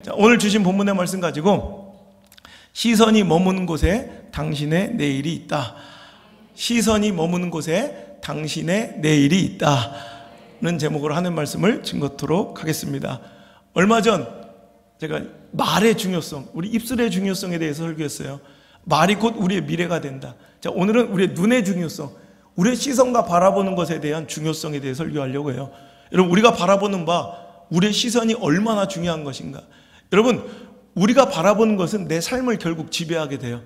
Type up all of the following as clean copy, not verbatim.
자, 오늘 주신 본문의 말씀 가지고 시선이 머무는 곳에 당신의 내일이 있다. 시선이 머무는 곳에 당신의 내일이 있다는 제목으로 하는 말씀을 증거토록 하겠습니다. 얼마 전 제가 말의 중요성, 우리 입술의 중요성에 대해서 설교했어요. 말이 곧 우리의 미래가 된다. 자, 오늘은 우리의 눈의 중요성, 우리의 시선과 바라보는 것에 대한 중요성에 대해 설교하려고 해요. 여러분, 우리가 바라보는 바, 우리의 시선이 얼마나 중요한 것인가. 여러분, 우리가 바라보는 것은 내 삶을 결국 지배하게 돼요.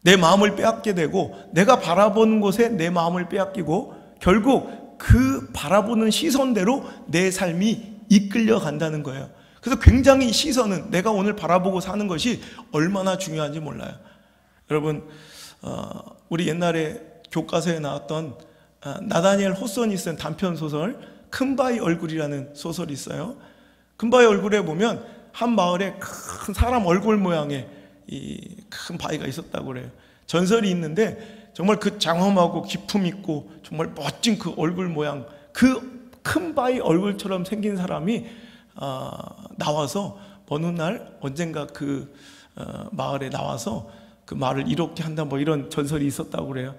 내 마음을 빼앗게 되고, 내가 바라보는 곳에 내 마음을 빼앗기고, 결국 그 바라보는 시선대로 내 삶이 이끌려 간다는 거예요. 그래서 굉장히 시선은, 내가 오늘 바라보고 사는 것이 얼마나 중요한지 몰라요. 여러분, 우리 옛날에 교과서에 나왔던 나다니엘 호손이 쓴 단편 소설 큰바위 얼굴이라는 소설이 있어요. 큰바위 얼굴에 보면 한 마을에 큰 사람 얼굴 모양의 이 큰 바위가 있었다고 그래요. 전설이 있는데 정말 그 장엄하고 기품 있고 정말 멋진 그 얼굴 모양, 그 큰 바위 얼굴처럼 생긴 사람이 나와서 어느 날 언젠가 그 마을에 나와서 그 말을 이롭게 한다, 뭐 이런 전설이 있었다고 그래요.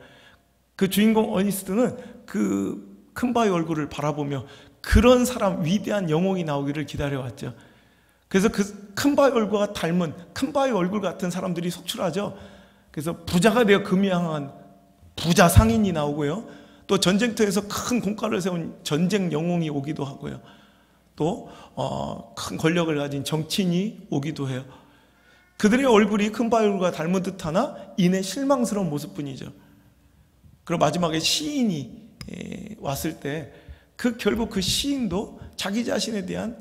그 주인공 어니스트는 그 큰 바위 얼굴을 바라보며 그런 사람, 위대한 영웅이 나오기를 기다려왔죠. 그래서 그 큰 바위 얼굴과 닮은, 큰 바위 얼굴 같은 사람들이 속출하죠. 그래서 부자가 되어 금양한 부자 상인이 나오고요, 또 전쟁터에서 큰 공과를 세운 전쟁 영웅이 오기도 하고요, 또 큰 권력을 가진 정치인이 오기도 해요. 그들의 얼굴이 큰 바위 얼굴과 닮은 듯 하나 이내 실망스러운 모습뿐이죠. 그리고 마지막에 시인이 왔을 때 결국 그 시인도 자기 자신에 대한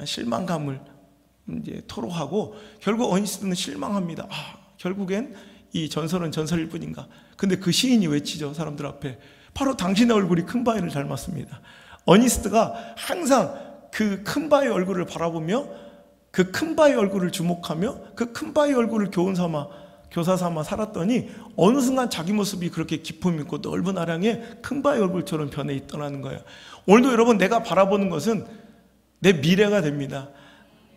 실망감을 이제 토로하고, 결국 어니스트는 실망합니다. 결국엔 이 전설은 전설일 뿐인가. 근데 그 시인이 외치죠, 사람들 앞에. 바로 당신의 얼굴이 큰 바위를 닮았습니다. 어니스트가 항상 그 큰 바위 얼굴을 바라보며 그 큰 바위 얼굴을 주목하며 그 큰 바위 얼굴을 교사 삼아 살았더니 어느 순간 자기 모습이 그렇게 기품 있고 넓은 아량의 큰 바위 얼굴처럼 변해 있더라는 거예요. 오늘도 여러분, 내가 바라보는 것은 내 미래가 됩니다.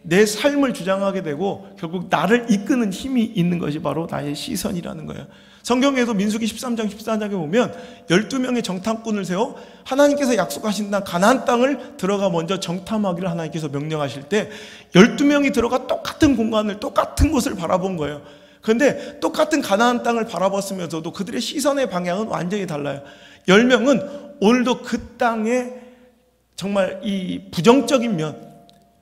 내 삶을 주장하게 되고 결국 나를 이끄는 힘이 있는 것이 바로 나의 시선이라는 거예요. 성경에도 민수기 13장 14장에 보면 12명의 정탐꾼을 세워 하나님께서 약속하신 땅 가나안 땅을 들어가 먼저 정탐하기를 하나님께서 명령하실 때 12명이 들어가 똑같은 공간을, 똑같은 곳을 바라본 거예요. 그런데 똑같은 가나안 땅을 바라봤으면서도 그들의 시선의 방향은 완전히 달라요. 10명은 오늘도 그 땅에 정말 이 부정적인 면,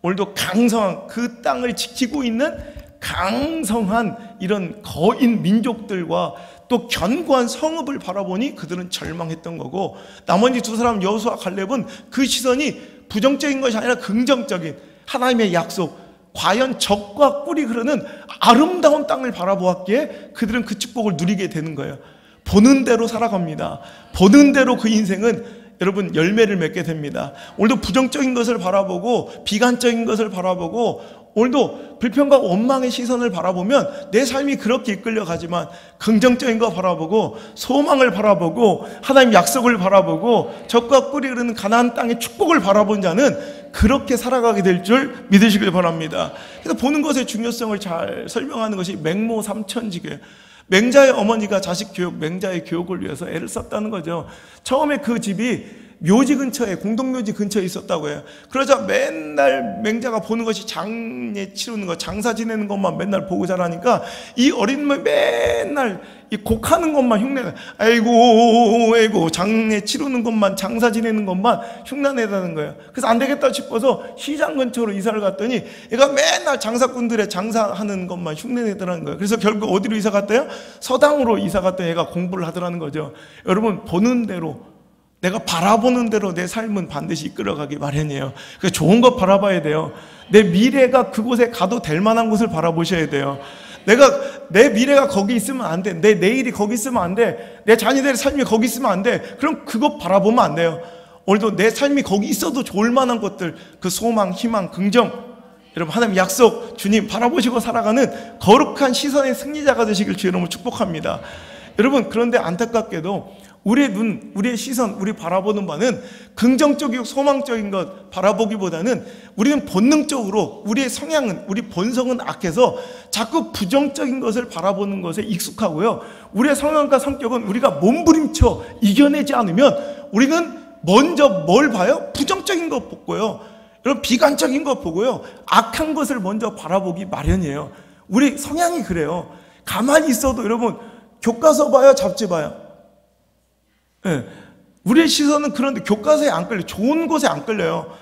오늘도 강성한 그 땅을 지키고 있는 강성한 이런 거인 민족들과 또 견고한 성읍을 바라보니 그들은 절망했던 거고, 나머지 두 사람 여호수아 갈렙은 그 시선이 부정적인 것이 아니라 긍정적인 하나님의 약속, 과연 적과 꿀이 흐르는 아름다운 땅을 바라보았기에 그들은 그 축복을 누리게 되는 거예요. 보는 대로 살아갑니다. 보는 대로 그 인생은 여러분 열매를 맺게 됩니다. 오늘도 부정적인 것을 바라보고 비관적인 것을 바라보고 오늘도 불평과 원망의 시선을 바라보면 내 삶이 그렇게 이끌려 가지만, 긍정적인 거 바라보고 소망을 바라보고 하나님 약속을 바라보고 적과 꿀이 흐르는 가나안 땅의 축복을 바라본 자는 그렇게 살아가게 될 줄 믿으시길 바랍니다. 그래서 보는 것의 중요성을 잘 설명하는 것이 맹모 삼천지교예요. 맹자의 어머니가 자식 교육, 맹자의 교육을 위해서 애를 썼다는 거죠. 처음에 그 집이 묘지 근처에, 공동묘지 근처에 있었다고 해요. 그러자 맨날 맹자가 보는 것이 장례 치르는 것, 장사 지내는 것만 맨날 보고 자라니까 이 어린 놈이 맨날 이 곡하는 것만 흉내내. 아이고 장례 치르는 것만, 장사 지내는 것만 흉내내다는 거예요. 그래서 안 되겠다 싶어서 시장 근처로 이사를 갔더니 얘가 맨날 장사꾼들의 장사하는 것만 흉내내더라는 거예요. 그래서 결국 어디로 이사 갔대요? 서당으로 이사 갔더니 얘가 공부를 하더라는 거죠. 여러분, 보는 대로, 내가 바라보는 대로 내 삶은 반드시 이끌어가기 마련이에요. 그래서 좋은 것 바라봐야 돼요. 내 미래가 그곳에 가도 될 만한 곳을 바라보셔야 돼요. 내 미래가 거기 있으면 안 돼. 내 내일이 거기 있으면 안 돼. 내 자녀들의 삶이 거기 있으면 안 돼. 그럼 그것 바라보면 안 돼요. 오늘도 내 삶이 거기 있어도 좋을 만한 것들, 그 소망, 희망, 긍정, 여러분 하나님 약속, 주님 바라보시고 살아가는 거룩한 시선의 승리자가 되시길 주 여러분을 축복합니다. 여러분, 그런데 안타깝게도 우리의 눈, 우리의 시선, 우리 바라보는 바는 긍정적이고 소망적인 것 바라보기보다는 우리는 본능적으로 우리의 성향은, 우리 본성은 악해서 자꾸 부정적인 것을 바라보는 것에 익숙하고요. 우리의 성향과 성격은 우리가 몸부림쳐 이겨내지 않으면 우리는 먼저 뭘 봐요? 부정적인 것 보고요. 여러분, 비관적인 것 보고요. 악한 것을 먼저 바라보기 마련이에요. 우리 성향이 그래요. 가만히 있어도 여러분, 교과서 봐요? 잡지 봐요? 네. 우리의 시선은 그런데 교과서에 안 끌려요. 좋은 곳에 안 끌려요.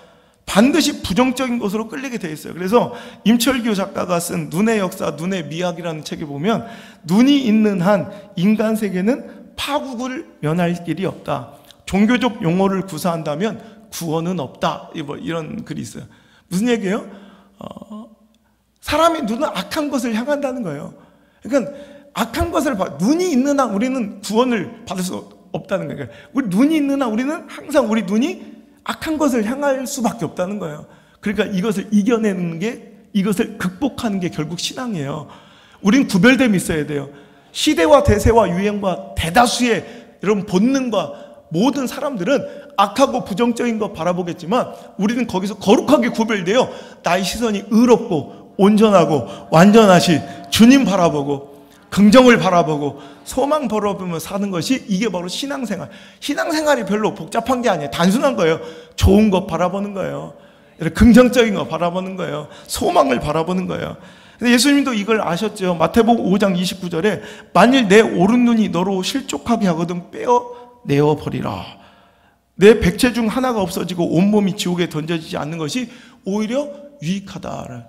반드시 부정적인 곳으로 끌리게 돼 있어요. 그래서 임철규 작가가 쓴 눈의 역사, 눈의 미학이라는 책에 보면 눈이 있는 한 인간 세계는 파국을 면할 길이 없다. 종교적 용어를 구사한다면 구원은 없다. 이런 글이 있어요. 무슨 얘기예요? 사람의 눈은 악한 것을 향한다는 거예요. 그러니까 악한 것을 눈이 있는 한 우리는 구원을 받을 수 없다는 거예요. 우리 눈이 있는 한 우리는 항상 우리 눈이 악한 것을 향할 수밖에 없다는 거예요. 그러니까 이것을 이겨내는 게, 이것을 극복하는 게 결국 신앙이에요. 우린 구별됨이 있어야 돼요. 시대와 대세와 유행과 대다수의 여러분 본능과 모든 사람들은 악하고 부정적인 거 바라보겠지만 우리는 거기서 거룩하게 구별되어 나의 시선이 의롭고 온전하고 완전하신 주님 바라보고 긍정을 바라보고 소망 바라보며 사는 것이, 이게 바로 신앙생활. 신앙생활이 별로 복잡한 게 아니에요. 단순한 거예요. 좋은 것 바라보는 거예요. 긍정적인 거 바라보는 거예요. 소망을 바라보는 거예요. 근데 예수님도 이걸 아셨죠. 마태복음 5장 29절에 만일 내 오른눈이 너로 실족하게 하거든 빼어내어 버리라. 내 백체 중 하나가 없어지고 온몸이 지옥에 던져지지 않는 것이 오히려 유익하다.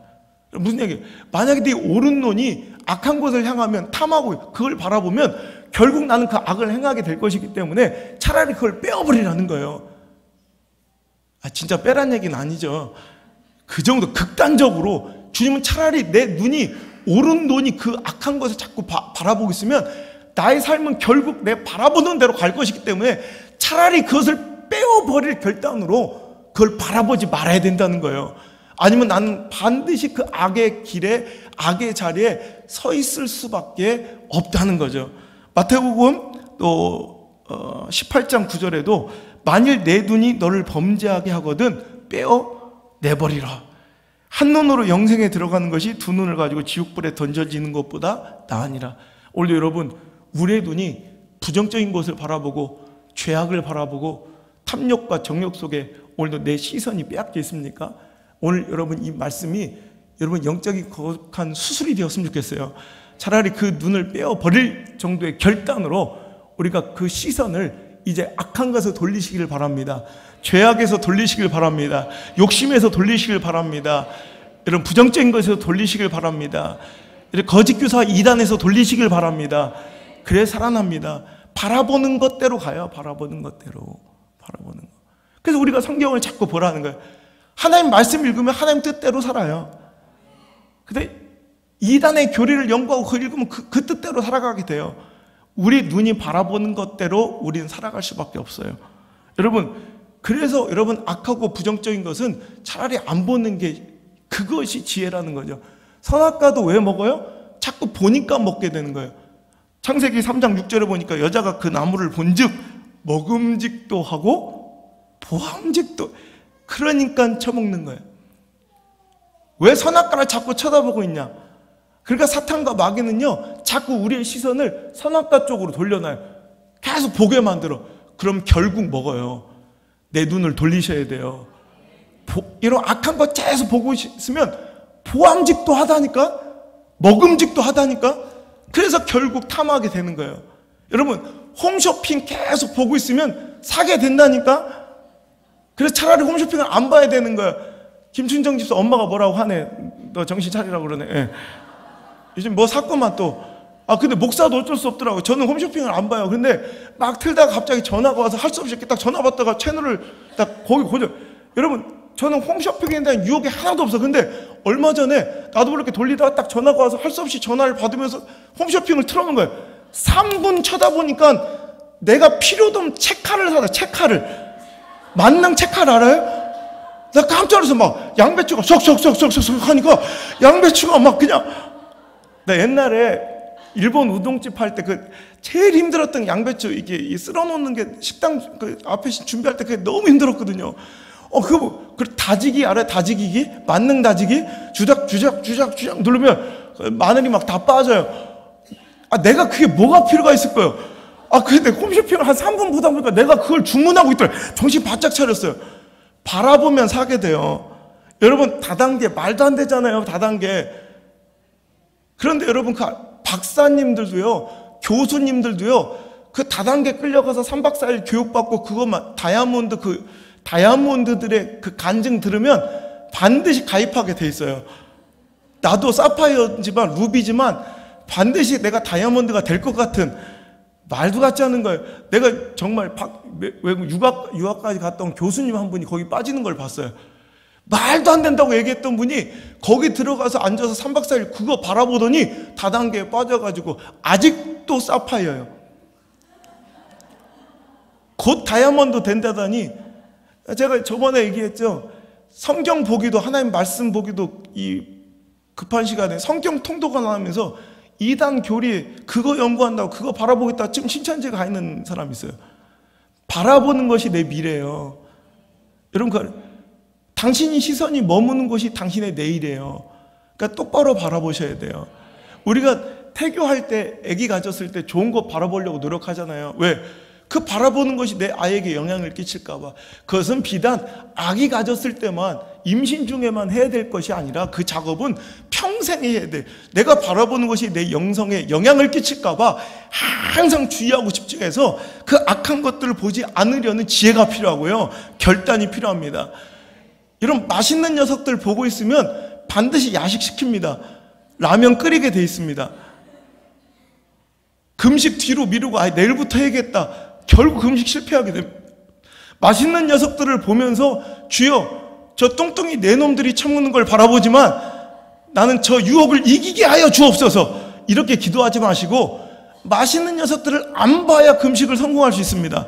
무슨 얘기예요? 만약에 네 오른눈이 악한 것을 향하면, 탐하고 그걸 바라보면 결국 나는 그 악을 행하게 될 것이기 때문에 차라리 그걸 빼어버리라는 거예요. 진짜 빼란 얘기는 아니죠. 그 정도 극단적으로 주님은 차라리 내 눈이, 오른눈이 그 악한 것을 자꾸 바라보고 있으면 나의 삶은 결국 내 바라보는 대로 갈 것이기 때문에 차라리 그것을 빼어버릴 결단으로 그걸 바라보지 말아야 된다는 거예요. 아니면 나는 반드시 그 악의 길에, 악의 자리에 서 있을 수밖에 없다는 거죠. 마태복음 또 18장 9절에도 만일 내 눈이 너를 범죄하게 하거든 빼어내버리라. 한 눈으로 영생에 들어가는 것이 두 눈을 가지고 지옥불에 던져지는 것보다 나으니라. 오늘 여러분, 우리의 눈이 부정적인 것을 바라보고 죄악을 바라보고 탐욕과 정욕 속에 오늘도 내 시선이 빼앗겨 있습니까? 오늘 여러분 이 말씀이 여러분 영적인 거룩한 수술이 되었으면 좋겠어요. 차라리 그 눈을 빼어버릴 정도의 결단으로 우리가 그 시선을 이제 악한 것에서 돌리시길 바랍니다. 죄악에서 돌리시길 바랍니다. 욕심에서 돌리시길 바랍니다. 여러분 부정적인 것에서 돌리시길 바랍니다. 거짓 교사 이단에서 돌리시길 바랍니다. 그래 살아납니다. 바라보는 것대로 가요. 바라보는 것대로. 바라보는 것. 그래서 우리가 성경을 자꾸 보라는 거예요. 하나님 말씀 읽으면 하나님 뜻대로 살아요. 근데 이단의 교리를 연구하고 그걸 읽으면 그 뜻대로 살아가게 돼요. 우리 눈이 바라보는 것대로 우리는 살아갈 수밖에 없어요. 여러분, 그래서 여러분 악하고 부정적인 것은 차라리 안 보는 게, 그것이 지혜라는 거죠. 선악과도 왜 먹어요? 자꾸 보니까 먹게 되는 거예요. 창세기 3장 6절에 보니까 여자가 그 나무를 본즉 먹음직도 하고 보암직도, 그러니까 처먹는 거예요. 왜 선악과를 자꾸 쳐다보고 있냐? 그러니까 사탄과 마귀는요, 자꾸 우리의 시선을 선악과 쪽으로 돌려놔요. 계속 보게 만들어. 그럼 결국 먹어요. 내 눈을 돌리셔야 돼요. 이런 악한 거 계속 보고 있으면 보암직도 하다니까? 먹음직도 하다니까? 그래서 결국 탐하게 되는 거예요. 여러분, 홈쇼핑 계속 보고 있으면 사게 된다니까? 그래서 차라리 홈쇼핑을 안 봐야 되는 거야. 김춘정 집사 엄마가 뭐라고 하네. 너 정신 차리라고 그러네. 예. 요즘 뭐 샀구만 또. 근데 목사도 어쩔 수 없더라고. 저는 홈쇼핑을 안 봐요. 근데 막 틀다가 갑자기 전화가 와서 할 수 없이 이렇게 딱 전화 받다가 채널을 딱 거기 고정. 여러분, 저는 홈쇼핑에 대한 유혹이 하나도 없어. 근데 얼마 전에 나도 모르게 돌리다가 딱 전화가 와서 할 수 없이 전화를 받으면서 홈쇼핑을 틀어놓은 거예요. 3분 쳐다보니까 내가 필요도 없는 책칼을 사다. 책칼을. 만능 책칼 알아요? 나 깜짝 놀라서 막 양배추가 쏙쏙쏙쏙쏙 하니까 양배추가 막 그냥. 나 옛날에 일본 우동집 할 때 그 제일 힘들었던 양배추 이게 쓸어 놓는 게 식당 그 앞에 준비할 때 그게 너무 힘들었거든요. 그 다지기 알아요? 다지기기? 만능 다지기? 주작 누르면 마늘이 막 다 빠져요. 내가 그게 뭐가 필요가 있을 거예요. 근데 홈쇼핑을 한 3분 보다 보니까 내가 그걸 주문하고 있더래. 정신 바짝 차렸어요. 바라보면 사게 돼요. 여러분, 다단계 말도 안 되잖아요. 다단계. 그런데 여러분, 그 박사님들도요, 교수님들도요, 그 다단계 끌려가서 3박 4일 교육받고 그것만 다이아몬드들의 그 간증 들으면 반드시 가입하게 돼 있어요. 나도 사파이어지만 루비지만 반드시 내가 다이아몬드가 될 것 같은, 말도 같지 않은 거예요. 내가 정말 외국 유학까지 갔다 온 교수님 한 분이 거기 빠지는 걸 봤어요. 말도 안 된다고 얘기했던 분이 거기 들어가서 앉아서 3박 4일 그거 바라보더니 다단계에 빠져가지고 아직도 사파이어예요. 곧 다이아몬드 된다더니, 제가 저번에 얘기했죠. 성경 보기도, 하나님 말씀 보기도 이 급한 시간에 성경 통독을 하면서 이단 교리 그거 연구한다고 그거 바라보겠다 지금 신천지에 가 있는 사람이 있어요. 바라보는 것이 내 미래예요. 여러분, 당신이 시선이 머무는 곳이 당신의 내일이에요. 그러니까 똑바로 바라보셔야 돼요. 우리가 태교할 때, 아기 가졌을 때 좋은 거 바라보려고 노력하잖아요. 왜? 그 바라보는 것이 내 아이에게 영향을 끼칠까 봐. 그것은 비단 아기 가졌을 때만, 임신 중에만 해야 될 것이 아니라 그 작업은 평생 해야 돼. 내가 바라보는 것이 내 영성에 영향을 끼칠까 봐 항상 주의하고 집중해서 그 악한 것들을 보지 않으려는 지혜가 필요하고요, 결단이 필요합니다. 이런 맛있는 녀석들 보고 있으면 반드시 야식시킵니다. 라면 끓이게 돼 있습니다. 금식 뒤로 미루고 내일부터 해야겠다. 결국 금식 실패하게 됩니다. 맛있는 녀석들을 보면서 주여, 저 똥똥이 내 놈들이 처먹는 걸 바라보지만 나는 저 유혹을 이기게 하여 주옵소서, 이렇게 기도하지 마시고 맛있는 녀석들을 안 봐야 금식을 성공할 수 있습니다.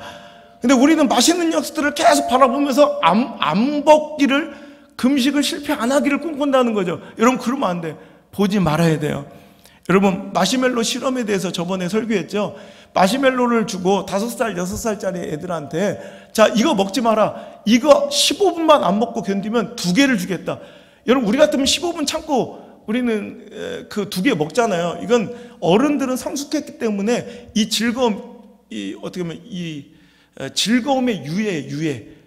근데 우리는 맛있는 녀석들을 계속 바라보면서 안 먹기를, 금식을 실패 안 하기를 꿈꾼다는 거죠. 여러분, 그러면 안 돼. 보지 말아야 돼요. 여러분, 마시멜로 실험에 대해서 저번에 설교했죠. 마시멜로를 주고 5살, 6살짜리 애들한테, 자, 이거 먹지 마라. 이거 15분만 안 먹고 견디면 2개를 주겠다. 여러분, 우리 같으면 15분 참고 우리는 그 2개 먹잖아요. 이건 어른들은 성숙했기 때문에 이 즐거움, 어떻게 보면 즐거움의 유예.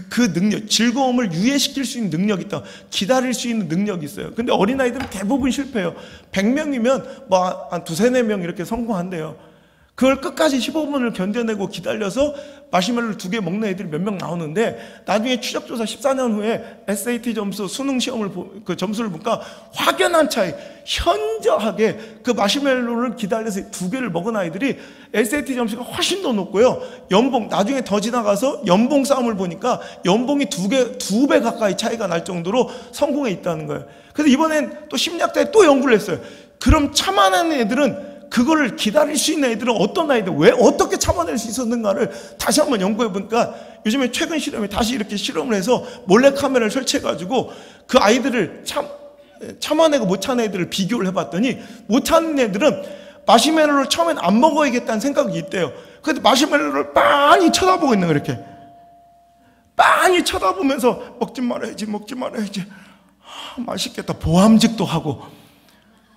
그 능력, 즐거움을 유예시킬 수 있는 능력이 있다. 기다릴 수 있는 능력이 있어요. 근데 어린아이들은 대부분 실패해요. 100명이면 뭐 한 2, 3, 4명 이렇게 성공한대요. 그걸 끝까지 15분을 견뎌내고 기다려서 마시멜로를 2개 먹는 애들이 몇 명 나오는데, 나중에 추적조사 14년 후에 SAT 점수, 수능 시험을 그 점수를 보니까 확연한 차이, 현저하게 그 마시멜로를 기다려서 2개를 먹은 아이들이 SAT 점수가 훨씬 더 높고요, 연봉, 나중에 더 지나가서 연봉 싸움을 보니까 연봉이 2배 가까이 차이가 날 정도로 성공해 있다는 거예요. 그래서 이번엔 또 심리학자에 또 연구를 했어요. 그럼 참아내는 애들은, 그거를 기다릴 수 있는 애들은 어떤 아이들, 왜 어떻게 참아낼 수 있었는가를 다시 한번 연구해 보니까, 요즘에 최근 실험에 다시 이렇게 실험을 해서 몰래카메라를 설치해가지고 그 아이들을 참아내고 못 참는 애들을 비교를 해봤더니, 못 참는 애들은 마시멜로를 처음엔 안 먹어야겠다는 생각이 있대요. 근데 마시멜로를 빤히 쳐다보고 있는 거예요. 이렇게 빤히 쳐다보면서 먹지 말아야지 맛있겠다, 보암직도 하고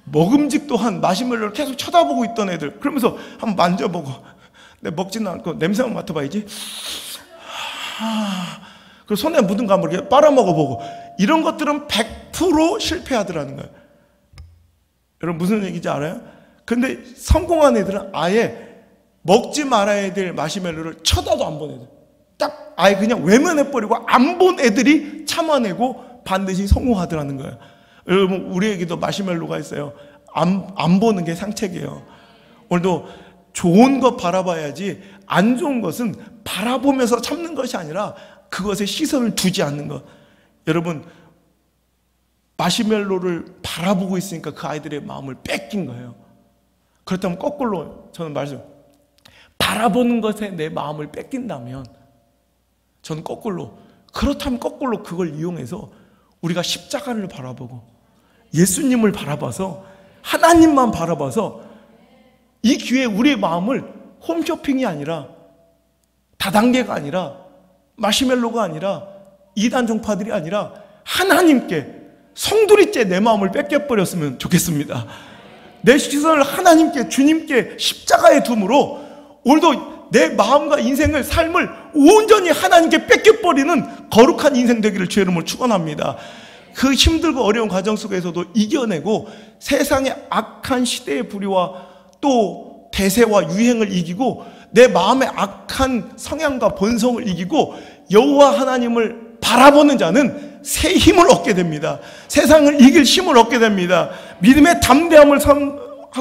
먹음직도 한 마시멜로를 계속 쳐다보고 있던 애들, 그러면서 한번 만져보고, 내가 먹지는 않고 냄새만 맡아봐야지, 그리고 손에 묻은 거 한번 이렇게 빨아먹어보고, 이런 것들은 100% 실패하더라는 거예요. 여러분, 무슨 얘기인지 알아요? 근데 성공한 애들은 아예 먹지 말아야 될 마시멜로를 쳐다도 안 본 애들, 딱 아예 그냥 외면해버리고 안 본 애들이 참아내고 반드시 성공하더라는 거예요. 여러분, 우리에게도 마시멜로가 있어요. 안 보는 게 상책이에요. 오늘도 좋은 것 바라봐야지, 안 좋은 것은 바라보면서 참는 것이 아니라 그것에 시선을 두지 않는 것. 여러분, 마시멜로를 바라보고 있으니까 그 아이들의 마음을 뺏긴 거예요. 그렇다면 거꾸로 저는 바라보는 것에 내 마음을 뺏긴다면, 저는 그렇다면 거꾸로 그걸 이용해서 우리가 십자가를 바라보고 예수님을 바라봐서, 하나님만 바라봐서 이 기회에 우리의 마음을 홈쇼핑이 아니라, 다단계가 아니라, 마시멜로가 아니라, 이단 종파들이 아니라 하나님께 성두리째 내 마음을 뺏겨버렸으면 좋겠습니다. 내 시선을 하나님께, 주님께 십자가에 둠으로 오늘도 내 마음과 인생을, 삶을 온전히 하나님께 뺏겨버리는 거룩한 인생 되기를 주의 이름으로 축원합니다. 그 힘들고 어려운 과정 속에서도 이겨내고 세상의 악한 시대의 부류와 또 대세와 유행을 이기고 내 마음의 악한 성향과 본성을 이기고 여호와 하나님을 바라보는 자는 새 힘을 얻게 됩니다. 세상을 이길 힘을 얻게 됩니다. 믿음의 담대함을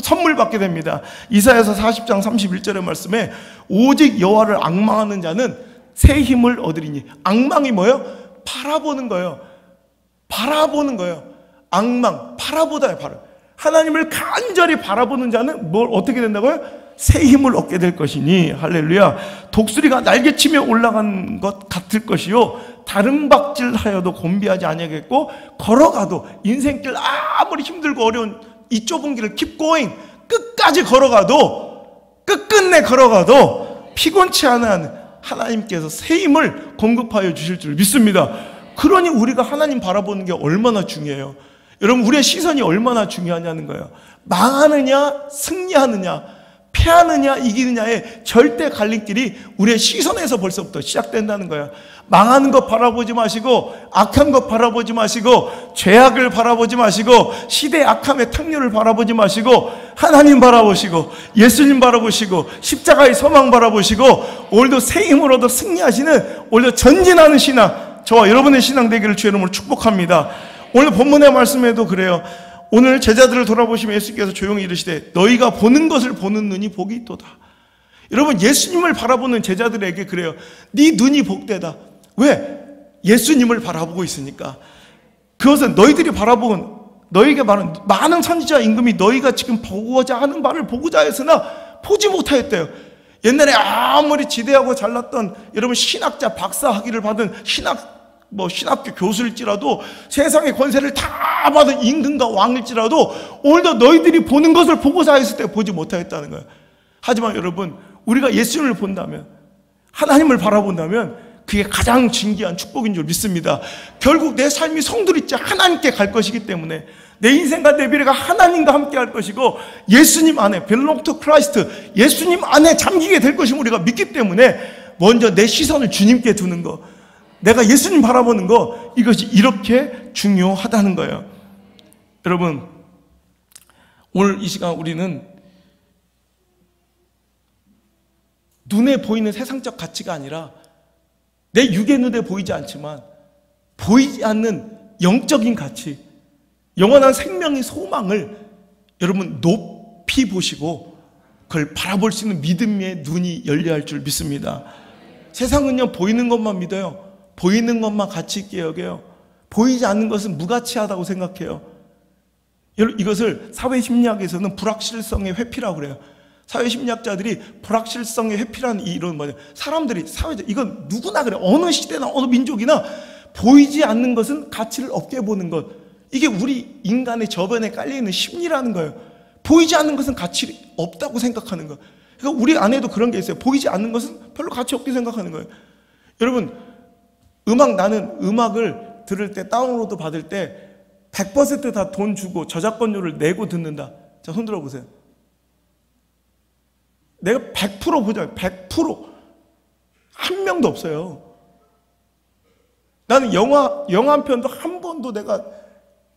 선물 받게 됩니다. 이사야서 40장 31절의 말씀에 오직 여호와를 앙망하는 자는 새 힘을 얻으리니. 앙망이 뭐예요? 바라보는 거예요. 바라보는 거예요. 앙망, 바라보다요. 하나님을 간절히 바라보는 자는 뭘 어떻게 된다고요? 새 힘을 얻게 될 것이니. 할렐루야. 독수리가 날개치며 올라간 것 같을 것이요 다른 박질하여도 곤비하지 아니하겠고 걸어가도 인생길 아무리 힘들고 어려운 이 좁은 길을 keep going, 끝까지 걸어가도, 끝끝내 걸어가도 피곤치 않은 하나님께서 새 힘을 공급하여 주실 줄 믿습니다. 그러니 우리가 하나님 바라보는 게 얼마나 중요해요. 여러분, 우리의 시선이 얼마나 중요하냐는 거예요. 망하느냐 승리하느냐, 패하느냐 이기느냐의 절대 갈림길이 우리의 시선에서 벌써부터 시작된다는 거예요. 망하는 것 바라보지 마시고, 악한 것 바라보지 마시고, 죄악을 바라보지 마시고, 시대의 악함의 탕류를 바라보지 마시고, 하나님 바라보시고, 예수님 바라보시고, 십자가의 소망 바라보시고, 오늘도 새 힘으로도 승리하시는, 오늘도 전진하는 신앙, 저와 여러분의 신앙 되기를 주의 이름으로 축복합니다. 오늘 본문의 말씀에도 그래요. 오늘 제자들을 돌아보시면 예수께서 조용히 이르시되 너희가 보는 것을 보는 눈이 복이 있도다. 여러분, 예수님을 바라보는 제자들에게 그래요. 네 눈이 복되다. 왜? 예수님을 바라보고 있으니까. 그것은 너희들이 바라본, 너희에게 말한 많은 선지자 임금이 너희가 지금 보고자 하는 바를 보고자 했으나 보지 못하였대요. 옛날에 아무리 지대하고 잘났던 여러분 신학자, 박사 학위를 받은 신학교 교수일지라도, 세상의 권세를 다 받은 임금과 왕일지라도 오늘도 너희들이 보는 것을 보고자 했을 때 보지 못하겠다는 거예요. 하지만 여러분, 우리가 예수님을 본다면, 하나님을 바라본다면 그게 가장 진귀한 축복인 줄 믿습니다. 결국 내 삶이 성두리째 하나님께 갈 것이기 때문에 내 인생과 내 미래가 하나님과 함께 할 것이고, 예수님 안에 belong to Christ, 예수님 안에 잠기게 될 것임을 우리가 믿기 때문에 먼저 내 시선을 주님께 두는 거, 내가 예수님 바라보는 거, 이것이 이렇게 중요하다는 거예요. 여러분, 오늘 이 시간 우리는 눈에 보이는 세상적 가치가 아니라 내 육의 눈에 보이지 않지만 보이지 않는 영적인 가치, 영원한 생명의 소망을 여러분 높이 보시고 그걸 바라볼 수 있는 믿음의 눈이 열려야 할 줄 믿습니다. 세상은요, 보이는 것만 믿어요. 보이는 것만 가치 있게 여겨요. 보이지 않는 것은 무가치하다고 생각해요. 이것을 사회심리학에서는 불확실성의 회피라고 그래요. 사회심리학자들이 불확실성의 회피라는 이 이론은 뭐냐, 사람들이, 이건 누구나 그래. 어느 시대나 어느 민족이나 보이지 않는 것은 가치를 없게 보는 것, 이게 우리 인간의 저변에 깔려있는 심리라는 거예요. 보이지 않는 것은 가치 없다고 생각하는 거. 그러니까 우리 안에도 그런 게 있어요. 보이지 않는 것은 별로 가치 없게 생각하는 거예요. 여러분, 나는 음악을 들을 때, 다운로드 받을 때 100% 다 돈 주고 저작권료를 내고 듣는다. 자, 손 들어보세요. 내가 100% 보자. 100% 한 명도 없어요. 나는 영화 한 편도 한 번도 내가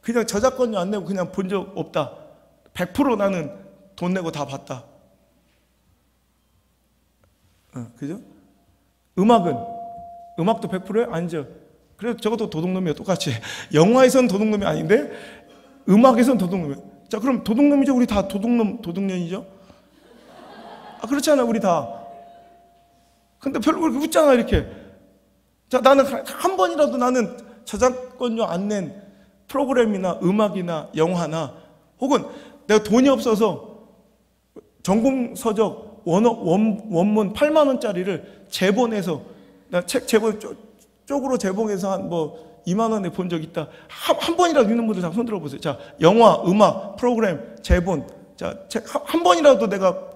그냥 저작권료 안 내고 그냥 본 적 없다. 100% 나는 돈 내고 다 봤다. 그죠? 음악도 100%예요? 아니죠. 그래도 저것도 도둑놈이에요. 똑같이. 영화에선 도둑놈이 아닌데 음악에선 도둑놈이에요. 자, 그럼 도둑놈이죠? 우리 다 도둑년이죠? 그렇잖아, 우리 다. 근데 별로 그렇게 웃잖아, 이렇게. 자, 나는 한 번이라도 나는 저작권료 안 낸 프로그램이나 음악이나 영화나, 혹은 내가 돈이 없어서 전공서적 원문 8만 원짜리를 제본해서, 나 책 제본 쪽으로 제봉해서 한 2만 원에 본 적 있다. 한 번이라도 있는 분들 다 손 들어보세요. 자, 영화, 음악, 프로그램, 제본. 자, 책 한 번이라도 내가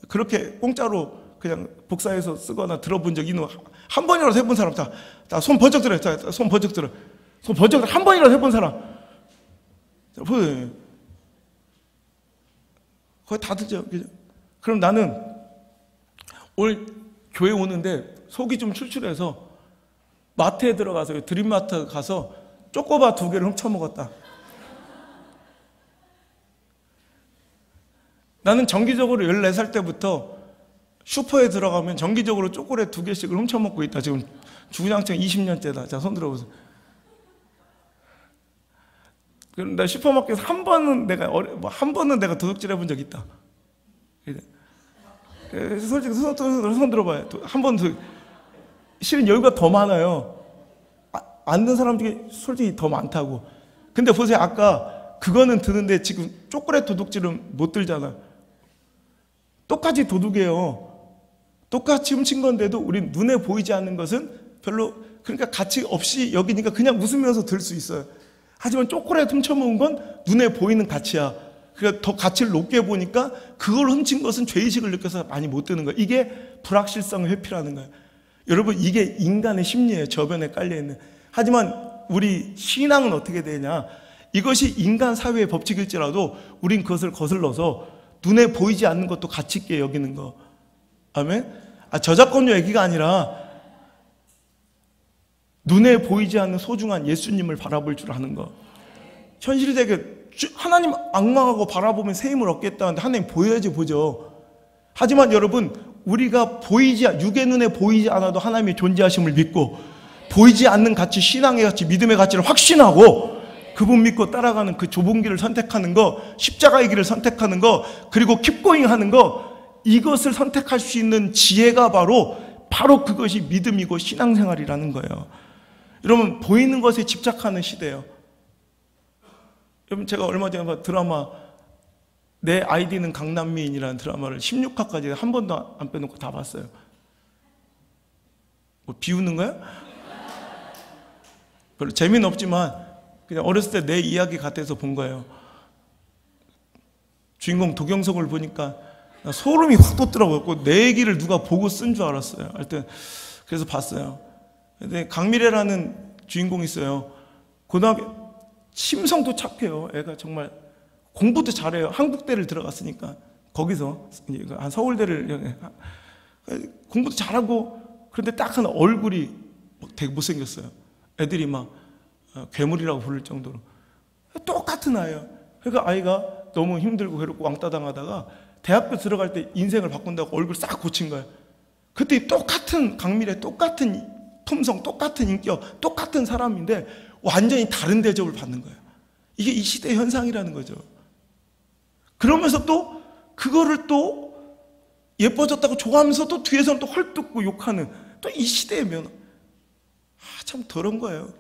그렇게 공짜로 그냥 복사해서 쓰거나 들어본 적 있는 한 번이라도 해본 사람 다 손 번쩍 들어. 손 번쩍 들어. 손 번쩍 들어. 한 번이라도 해본 사람. 거의 다 듣죠. 그럼 나는 오늘 교회 오는데 속이 좀 출출해서 마트에 들어가서 드림마트 가서 쪼꼬바 2개를 훔쳐먹었다. 나는 정기적으로 14살 때부터 슈퍼에 들어가면 정기적으로 초콜릿 2개씩을 훔쳐먹고 있다. 지금 주구장창 20년째다. 자, 손 들어보세요. 그럼 나 슈퍼마켓에서 한 번은 내가 도둑질 해본 적 있다. 솔직히 손 들어봐요. 한 번 실은 여유가 더 많아요. 안 든 사람 중에 솔직히 더 많다고. 근데 보세요. 아까 그거는 드는데 지금 초콜릿 도둑질은 못 들잖아. 똑같이 도둑이에요. 똑같이 훔친 건데도 우린 눈에 보이지 않는 것은 별로 그러니까 가치 없이 여기니까 그냥 웃으면서 들 수 있어요. 하지만 초콜릿 훔쳐먹은 건 눈에 보이는 가치야. 그러니까 더 가치를 높게 보니까 그걸 훔친 것은 죄의식을 느껴서 많이 못 드는 거예요. 이게 불확실성의 회피라는 거예요. 여러분, 이게 인간의 심리예요. 저변에 깔려있는. 하지만 우리 신앙은 어떻게 되냐, 이것이 인간 사회의 법칙일지라도 우린 그것을 거슬러서 눈에 보이지 않는 것도 가치 있게 여기는 거. 아멘? 저작권료 얘기가 아니라 눈에 보이지 않는 소중한 예수님을 바라볼 줄 아는 거. 현실되게 하나님 악망하고 바라보면 새 힘을 얻겠다는데 하나님 보여야지 보죠. 하지만 여러분, 우리가 육의 눈에 보이지 않아도 하나님의 존재하심을 믿고 보이지 않는 가치, 신앙의 가치, 믿음의 가치를 확신하고 그분 믿고 따라가는 그 좁은 길을 선택하는 거, 십자가의 길을 선택하는 거, 그리고 킵고잉 하는 거, 이것을 선택할 수 있는 지혜가 바로 그것이 믿음이고 신앙생활이라는 거예요. 여러분, 보이는 것에 집착하는 시대예요. 여러분, 제가 얼마 전에 드라마 내 아이디는 강남미인이라는 드라마를 16화까지 한 번도 안 빼놓고 다 봤어요. 뭐 비웃는 거야? 별로 재미는 없지만 그냥 어렸을 때 내 이야기 같아서 본 거예요. 주인공 도경석을 보니까 소름이 확 돋더라고요. 내 얘기를 누가 보고 쓴 줄 알았어요. 하여튼 그래서 봤어요. 근데 강미래라는 주인공이 있어요. 고등학교 심성도 착해요. 애가 정말 공부도 잘해요. 한국대를 들어갔으니까 거기서 한 서울대를 공부도 잘하고, 그런데 딱 하나 얼굴이 되게 못생겼어요. 애들이 막 괴물이라고 부를 정도로. 똑같은 아이예요. 그러니까 아이가 너무 힘들고 괴롭고 왕따 당하다가 대학교 들어갈 때 인생을 바꾼다고 얼굴 싹 고친 거예요. 그때 똑같은 강미래, 똑같은 품성, 똑같은 인격, 똑같은 사람인데 완전히 다른 대접을 받는 거예요. 이게 이 시대의 현상이라는 거죠. 그러면서 또 그거를 또 예뻐졌다고 좋아하면서 또 뒤에서는 또 헐뜯고 욕하는 또 이 시대의 면허. 참 더러운 거예요.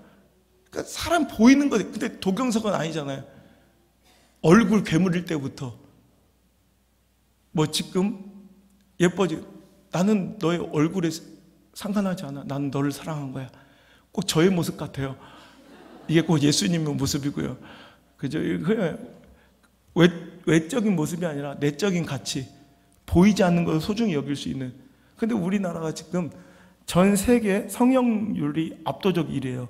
그러니까 사람 보이는 거. 근데 도경석은 아니잖아요. 얼굴 괴물일 때부터 뭐 지금 예뻐지. 나는 너의 얼굴에 상관하지 않아. 나는 너를 사랑한 거야. 꼭 저의 모습 같아요. 이게 꼭 예수님의 모습이고요. 그죠? 외적인 모습이 아니라 내적인 가치, 보이지 않는 것을 소중히 여길 수 있는. 근데 우리나라가 지금 전 세계 성형률이 압도적 1위에요.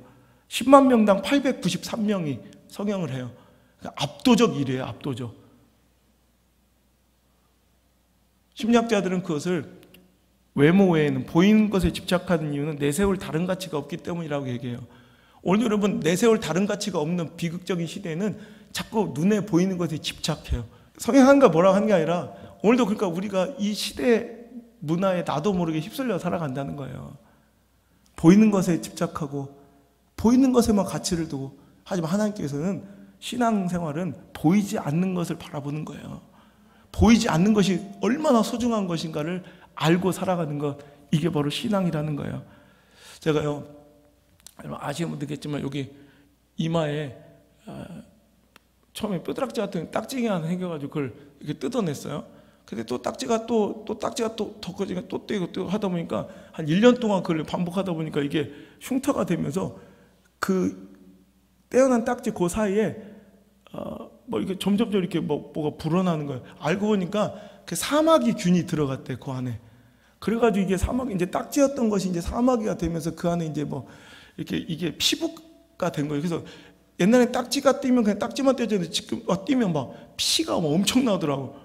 10만 명당 893명이 성형을 해요. 그러니까 압도적 1위에요. 압도적. 심리학자들은 그것을 외모 외에는 보이는 것에 집착하는 이유는 내세울 다른 가치가 없기 때문이라고 얘기해요. 오늘 여러분, 내세울 다른 가치가 없는 비극적인 시대에는 자꾸 눈에 보이는 것에 집착해요. 성형한가 뭐라고 하는 게 아니라 오늘도 그러니까 우리가 이 시대 문화에 나도 모르게 휩쓸려 살아간다는 거예요. 보이는 것에 집착하고 보이는 것에만 가치를 두고. 하지만 하나님께서는 신앙생활은 보이지 않는 것을 바라보는 거예요. 보이지 않는 것이 얼마나 소중한 것인가를 알고 살아가는 것, 이게 바로 신앙이라는 거예요. 제가요, 아시는 분들겠지만 여기 이마에 처음에 뼈다락지 같은 딱지기 하나 생겨가지고 그걸 이렇게 뜯어냈어요. 근데 또 딱지가 또 더 커지니까 또 떼고 하다 보니까 한 1년 동안 그걸 반복하다 보니까 이게 흉터가 되면서 그 떼어난 딱지 그 사이에 뭐 이렇게 점점 이렇게 뭐가 불어나는 거예요. 알고 보니까 그 사마귀 균이 들어갔대, 그 안에. 그래가지고 이게 사마귀, 이제 딱지였던 것이 이제 사마귀가 되면서 그 안에 이제 뭐 이렇게 이게 피부가 된 거예요. 그래서 옛날에 딱지가 뛰면 그냥 딱지만 떼졌는데 지금 뛰면 막 피가 막 엄청 나더라고.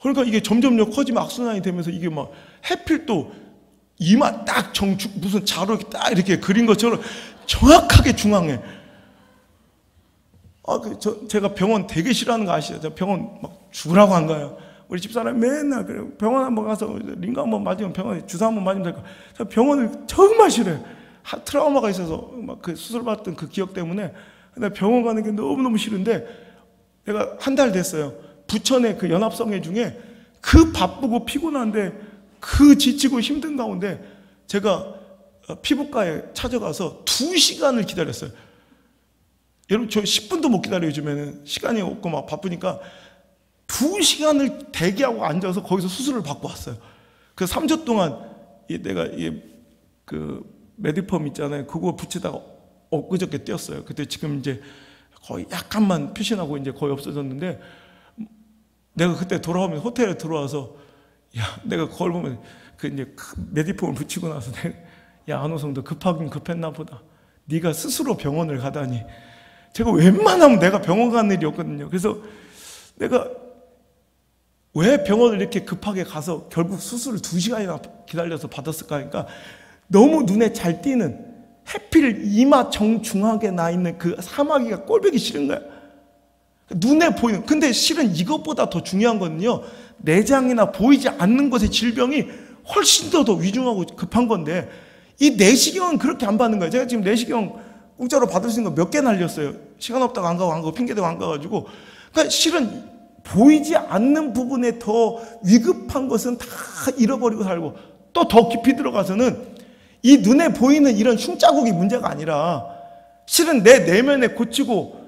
그러니까 이게 점점 커지면 악순환이 되면서 이게 막 해필 또 이마 딱 무슨 자로 딱 이렇게 그린 것처럼 정확하게 중앙에. 제가 병원 되게 싫어하는 거 아시죠? 제가 병원 막 죽으라고 안 가요. 우리 집사람이 맨날 그래요. 병원 한번 가서 링거 한번 맞으면 병원에 주사 한번 맞으면 될 거야. 제가 병원을 정말 싫어요. 트라우마가 있어서 막 그 수술 받던 그 기억 때문에. 근데 병원 가는 게 너무너무 싫은데 내가 한 달 됐어요. 부천의 그 연합성회 중에 그 바쁘고 피곤한데 그 지치고 힘든 가운데 제가 피부과에 찾아가서 2시간을 기다렸어요. 여러분, 저 10분도 못 기다려요. 요즘에는 시간이 없고 막 바쁘니까 2시간을 대기하고 앉아서 거기서 수술을 받고 왔어요. 그 3주 동안 내가 그 메디펌 있잖아요. 그거 붙이다가 엊그저께 떼었어요. 그때 지금 이제 거의 약간만 표시나고 이제 거의 없어졌는데, 내가 그때 돌아오면 호텔에 들어와서 내가 거울 보면 그 이제 메디펌을 붙이고 나서 안호성 너 급하긴 급했나 보다. 네가 스스로 병원을 가다니. 제가 웬만하면 내가 병원 가는 일이 없거든요. 그래서 내가 왜 병원을 이렇게 급하게 가서 결국 수술을 2시간이나 기다려서 받았을까 하니까 너무 눈에 잘 띄는 해필 이마 정중앙에 나 있는 그 사마귀가 꼴보기 싫은 거야. 눈에 보이는. 근데 실은 이것보다 더 중요한 거는요, 내장이나 보이지 않는 것의 질병이 훨씬 더 위중하고 급한 건데 이 내시경은 그렇게 안 받는 거예요. 제가 지금 내시경 공짜로 받을 수 있는 거 몇 개 날렸어요. 시간 없다고 안 가고 핑계대고 안 가가지고. 그러니까 실은 보이지 않는 부분에 더 위급한 것은 다 잃어버리고 살고, 또 더 깊이 들어가서는 이 눈에 보이는 이런 흉자국이 문제가 아니라 실은 내 내면에 고치고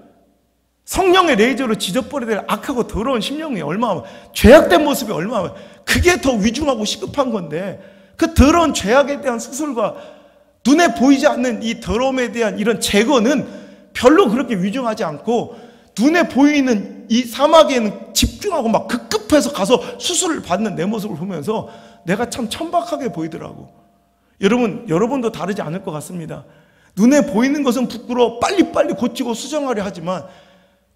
성령의 레이저로 지져버려야 될 악하고 더러운 심령이 얼마나, 죄악된 모습이 얼마나, 그게 더 위중하고 시급한 건데, 그 더러운 죄악에 대한 수술과 눈에 보이지 않는 이 더러움에 대한 이런 제거는 별로 그렇게 위중하지 않고, 눈에 보이는 이 사마귀에는 집중하고 막 급급해서 가서 수술을 받는 내 모습을 보면서 내가 참 천박하게 보이더라고. 여러분도 다르지 않을 것 같습니다. 눈에 보이는 것은 부끄러워 빨리빨리 고치고 수정하려 하지만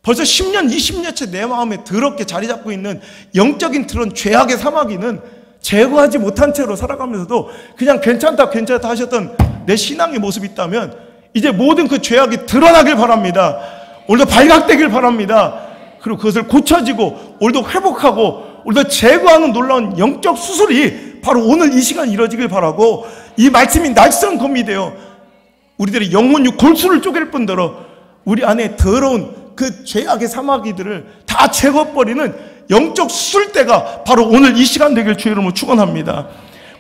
벌써 10년, 20년째 내 마음에 더럽게 자리 잡고 있는 영적인 그런 죄악의 사마귀는 제거하지 못한 채로 살아가면서도 그냥 괜찮다 하셨던 내 신앙의 모습이 있다면 이제 모든 그 죄악이 드러나길 바랍니다. 오늘도 발각되길 바랍니다. 그리고 그것을 고쳐지고 오늘도 회복하고 오늘도 제거하는 놀라운 영적 수술이 바로 오늘 이 시간 이루어지길 바라고, 이 말씀이 날선 검이 되어 우리들의 영혼육 골수를 쪼갤 뿐더러 우리 안에 더러운 그 죄악의 사마귀들을 다 제거버리는 영적 수술대가 바로 오늘 이 시간 되길 주의 이름으로 축원합니다.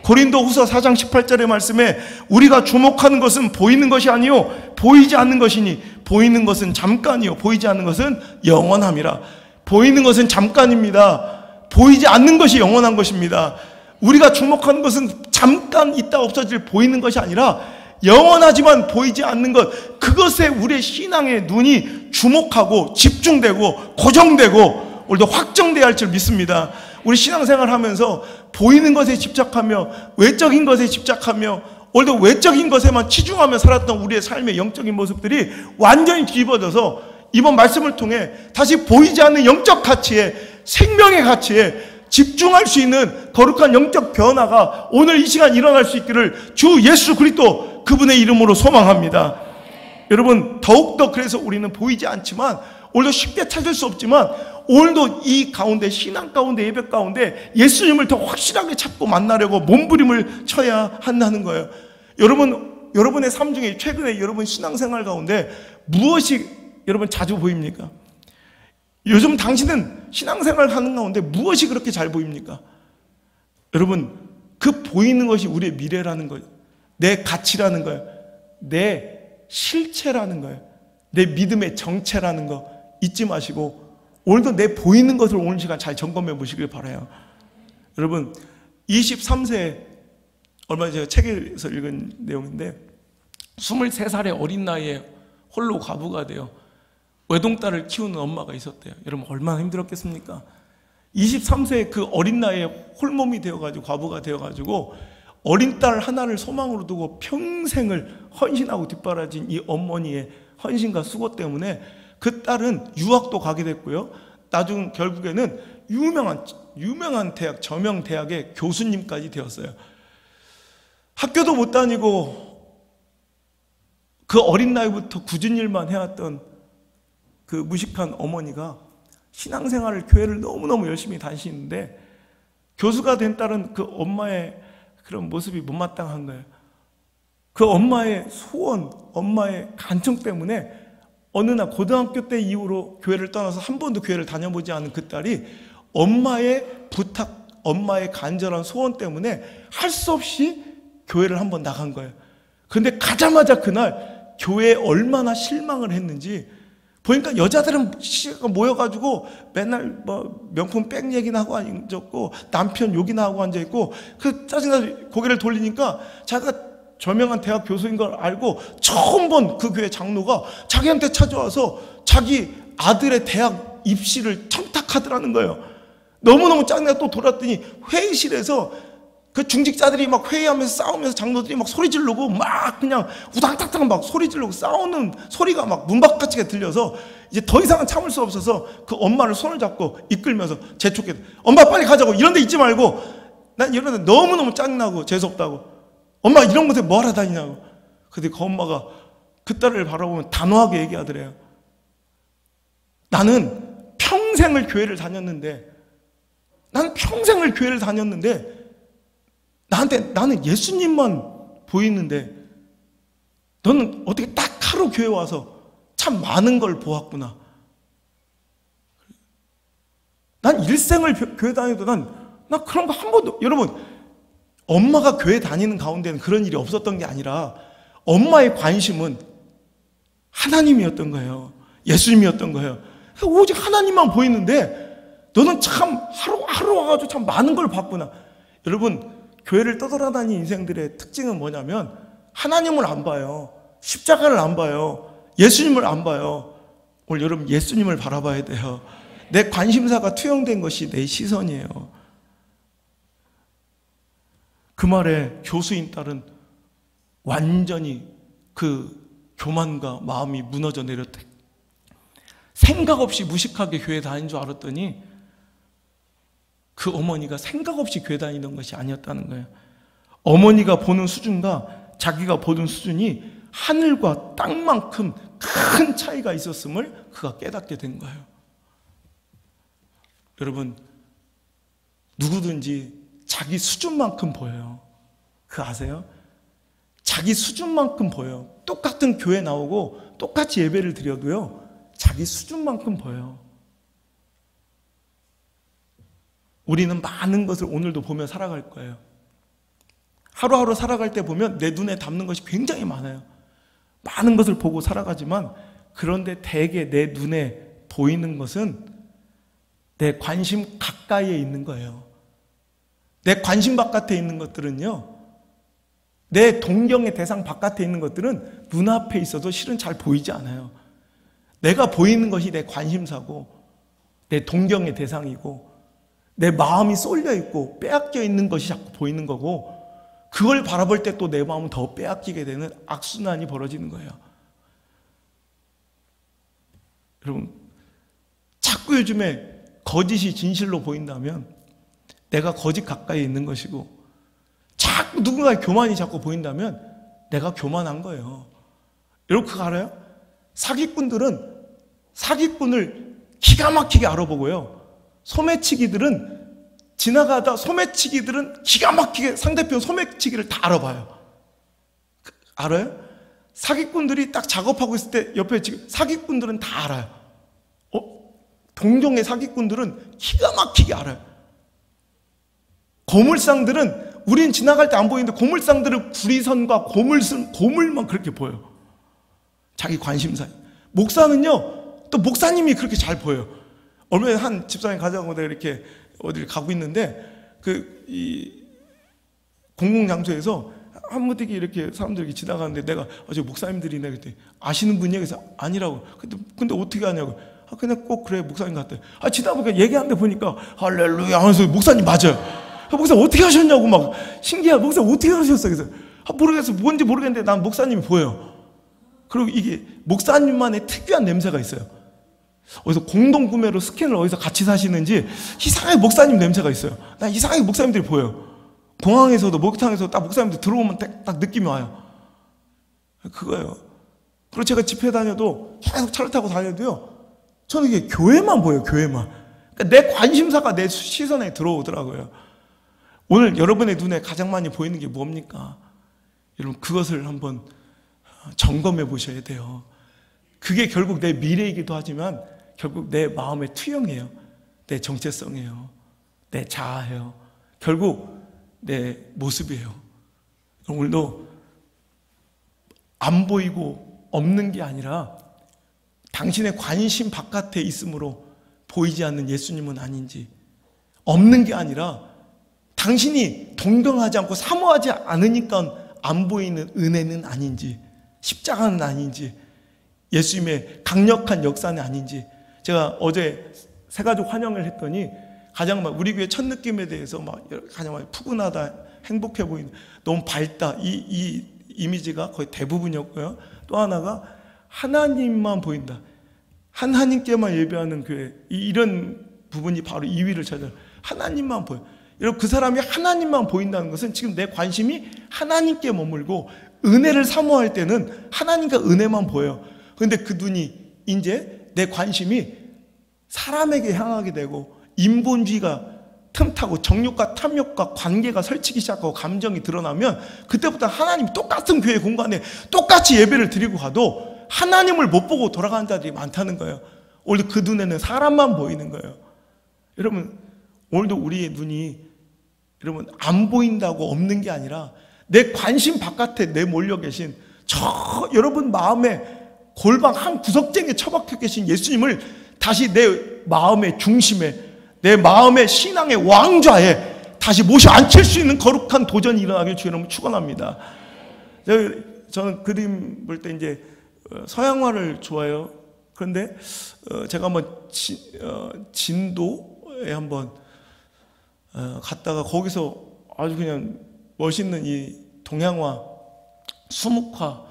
고린도후서 4장 18절의 말씀에 우리가 주목하는 것은 보이는 것이 아니요 보이지 않는 것이니 보이는 것은 잠깐이요 보이지 않는 것은 영원함이라. 보이는 것은 잠깐입니다. 보이지 않는 것이 영원한 것입니다. 우리가 주목하는 것은 잠깐 있다 없어질 보이는 것이 아니라 영원하지만 보이지 않는 것, 그것에 우리의 신앙의 눈이 주목하고 집중되고 고정되고 오늘도 확정되어야 할 줄 믿습니다. 우리 신앙생활 하면서 보이는 것에 집착하며 외적인 것에 집착하며 오늘도 외적인 것에만 치중하며 살았던 우리의 삶의 영적인 모습들이 완전히 뒤집어져서 이번 말씀을 통해 다시 보이지 않는 영적 가치에, 생명의 가치에 집중할 수 있는 거룩한 영적 변화가 오늘 이 시간 일어날 수 있기를 주 예수 그리스도 그분의 이름으로 소망합니다. 여러분, 더욱더 그래서 우리는 보이지 않지만 오늘도 쉽게 찾을 수 없지만 오늘도 이 가운데, 신앙 가운데, 예배 가운데 예수님을 더 확실하게 찾고 만나려고 몸부림을 쳐야 한다는 거예요. 여러분의 삶 중에 최근에 여러분 신앙생활 가운데 무엇이 여러분 자주 보입니까? 요즘 당신은 신앙생활 하는 가운데 무엇이 그렇게 잘 보입니까? 여러분, 그 보이는 것이 우리의 미래라는 거예요. 내 가치라는 거예요. 내 실체라는 거예요. 내 믿음의 정체라는 거 잊지 마시고 오늘도 내 보이는 것을 오늘 시간 잘 점검해 보시길 바라요. 여러분, 23세 얼마 전에 제가 책에서 읽은 내용인데 23살의 어린 나이에 홀로 과부가 돼요. 외동딸을 키우는 엄마가 있었대요. 여러분 얼마나 힘들었겠습니까? 23세의 그 어린 나이에 홀몸이 되어가지고 과부가 되어가지고 어린 딸 하나를 소망으로 두고 평생을 헌신하고 뒷바라진 이 어머니의 헌신과 수고 때문에 그 딸은 유학도 가게 됐고요. 나중 결국에는 유명한 대학, 저명 대학의 교수님까지 되었어요. 학교도 못 다니고 그 어린 나이부터 굳은 일만 해왔던 그 무식한 어머니가 신앙생활을, 교회를 너무너무 열심히 다니시는데 교수가 된 딸은 그 엄마의 그런 모습이 못마땅한 거예요. 그 엄마의 소원, 엄마의 간청 때문에 어느 날 고등학교 때 이후로 교회를 떠나서 한 번도 교회를 다녀보지 않은 그 딸이 엄마의 부탁, 엄마의 간절한 소원 때문에 할 수 없이 교회를 한번 나간 거예요. 그런데 가자마자 그날 교회에 얼마나 실망을 했는지 보니까 여자들은 모여가지고 맨날 뭐 명품 백 얘기나 하고 앉았고 남편 욕이나 하고 앉아있고 그 짜증나서 고개를 돌리니까 자기가 저명한 대학 교수인 걸 알고 처음 본 그 교회 장로가 자기한테 찾아와서 자기 아들의 대학 입시를 청탁하더라는 거예요. 너무너무 짜증나서 또 돌았더니 회의실에서 그 중직자들이 막 회의하면서 싸우면서 장로들이 막 소리 지르고 막 그냥 우당탕탕 막 소리 지르고 싸우는 소리가 막 문밖같이 들려서 이제 더 이상은 참을 수 없어서 그 엄마를 손을 잡고 이끌면서 재촉해. 엄마 빨리 가자고. 이런 데 있지 말고. 난 이런 데 너무너무 짜증나고 재수없다고. 엄마 이런 곳에 뭐하러 다니냐고. 근데 그 엄마가 그 딸을 바라보면 단호하게 얘기하더래요. 나는 평생을 교회를 다녔는데 나는 예수님만 보이는데 너는 어떻게 딱 하루 교회 와서 참 많은 걸 보았구나. 난 일생을 교회 다니도 난 그런 거 한 번도. 여러분 엄마가 교회 다니는 가운데는 그런 일이 없었던 게 아니라 엄마의 관심은 하나님이었던 거예요. 예수님이었던 거예요. 오직 하나님만 보이는데 너는 참 하루 와가지고 참 많은 걸 봤구나. 여러분 교회를 떠돌아다니는 인생들의 특징은 뭐냐면 하나님을 안 봐요. 십자가를 안 봐요. 예수님을 안 봐요. 오늘 여러분 예수님을 바라봐야 돼요. 내 관심사가 투영된 것이 내 시선이에요. 그 말에 교수인 딸은 완전히 그 교만과 마음이 무너져 내렸대. 생각 없이 무식하게 교회 다닌 줄 알았더니 그 어머니가 생각 없이 교회 다니던 것이 아니었다는 거예요. 어머니가 보는 수준과 자기가 보는 수준이 하늘과 땅만큼 큰 차이가 있었음을 그가 깨닫게 된 거예요. 여러분 누구든지 자기 수준만큼 보여요. 그거 아세요? 자기 수준만큼 보여요. 똑같은 교회 나오고 똑같이 예배를 드려도요 자기 수준만큼 보여요. 우리는 많은 것을 오늘도 보며 살아갈 거예요. 하루하루 살아갈 때 보면 내 눈에 담는 것이 굉장히 많아요. 많은 것을 보고 살아가지만 그런데 대개 내 눈에 보이는 것은 내 관심 가까이에 있는 거예요. 내 관심 바깥에 있는 것들은요, 내 동경의 대상 바깥에 있는 것들은 눈앞에 있어도 실은 잘 보이지 않아요. 내가 보이는 것이 내 관심사고 내 동경의 대상이고 내 마음이 쏠려 있고 빼앗겨 있는 것이 자꾸 보이는 거고, 그걸 바라볼 때 또 내 마음은 더 빼앗기게 되는 악순환이 벌어지는 거예요. 여러분, 자꾸 요즘에 거짓이 진실로 보인다면 내가 거짓 가까이 있는 것이고, 자꾸 누군가의 교만이 자꾸 보인다면 내가 교만한 거예요. 여러분 그거 알아요? 사기꾼들은 사기꾼을 기가 막히게 알아보고요, 소매치기들은 기가 막히게 상대편 소매치기를 다 알아봐요. 알아요? 사기꾼들이 딱 작업하고 있을 때 옆에 지금 사기꾼들은 다 알아요. 동종의 사기꾼들은 기가 막히게 알아요. 고물상들은 우린 지나갈 때 안 보이는데 고물상들은 구리선과 고물만 그렇게 보여요. 자기 관심사. 목사는요, 또 목사님이 그렇게 잘 보여요. 얼마 전에 한 집사님 가자고 내가 이렇게 어디를 가고 있는데 이 공공장소에서 한무디게 이렇게 사람들이 지나가는데 내가 저 목사님들이네 그랬더니 아시는 분이야? 그래서 아니라고. 근데 어떻게 아냐고. 그냥 꼭 그래 목사님 같대. 지나보니까 얘기하는데 보니까 할렐루야 하면서 목사님 맞아요. 목사 어떻게 하셨냐고 막 신기하다. 목사 어떻게 하셨어? 그래서 모르겠어. 뭔지 모르겠는데 난 목사님이 보여요. 그리고 이게 목사님만의 특유한 냄새가 있어요. 어디서 공동구매로 스캔을 어디서 같이 사시는지 이상하게 목사님 냄새가 있어요. 난 이상하게 목사님들이 보여요. 공항에서도 목욕탕에서 딱 목사님들 들어오면 딱 느낌이 와요. 그거예요. 그리고 제가 집회 다녀도 계속 차를 타고 다녀도요, 저는 이게 교회만 보여요. 교회만. 그러니까 내 관심사가 내 시선에 들어오더라고요. 오늘 여러분의 눈에 가장 많이 보이는 게 뭡니까? 여러분 그것을 한번 점검해 보셔야 돼요. 그게 결국 내 미래이기도 하지만 결국 내 마음의 투영이에요. 내 정체성이에요. 내 자아예요. 결국 내 모습이에요. 오늘도 안 보이고 없는 게 아니라 당신의 관심 바깥에 있으므로 보이지 않는 예수님은 아닌지, 없는 게 아니라 당신이 동경하지 않고 사모하지 않으니까 안 보이는 은혜는 아닌지, 십자가는 아닌지, 예수님의 강력한 역사는 아닌지. 제가 어제 새가족 환영을 했더니 가장 막 우리 교회 첫 느낌에 대해서 막 가장 막 푸근하다, 행복해 보이는, 너무 밝다, 이 이미지가 거의 대부분이었고요. 또 하나가 하나님만 보인다, 하나님께만 예배하는 교회, 이런 부분이 바로 2위를 차지해요. 하나님만 보여. 여러분 그 사람이 하나님만 보인다는 것은 지금 내 관심이 하나님께 머물고 은혜를 사모할 때는 하나님과 은혜만 보여요. 그런데 그 눈이 이제 내 관심이 사람에게 향하게 되고 인본주의가 틈타고 정욕과 탐욕과 관계가 설치기 시작하고 감정이 드러나면 그때부터 하나님 똑같은 교회 공간에 똑같이 예배를 드리고 가도 하나님을 못 보고 돌아가는 자들이 많다는 거예요. 오늘도 그 눈에는 사람만 보이는 거예요. 여러분 오늘도 우리의 눈이 여러분 안 보인다고 없는 게 아니라 내 관심 바깥에 내몰려 계신 여러분 마음에 골방 한 구석쟁이에 처박혀 계신 예수님을 다시 내 마음의 중심에, 내 마음의 신앙의 왕좌에 다시 모셔 앉힐 수 있는 거룩한 도전이 일어나길 주의 이름으로 축원합니다. 저는 그림 볼 때 이제 서양화를 좋아해요. 그런데 제가 한번 진도에 한번 갔다가 거기서 아주 그냥 멋있는 이 동양화, 수묵화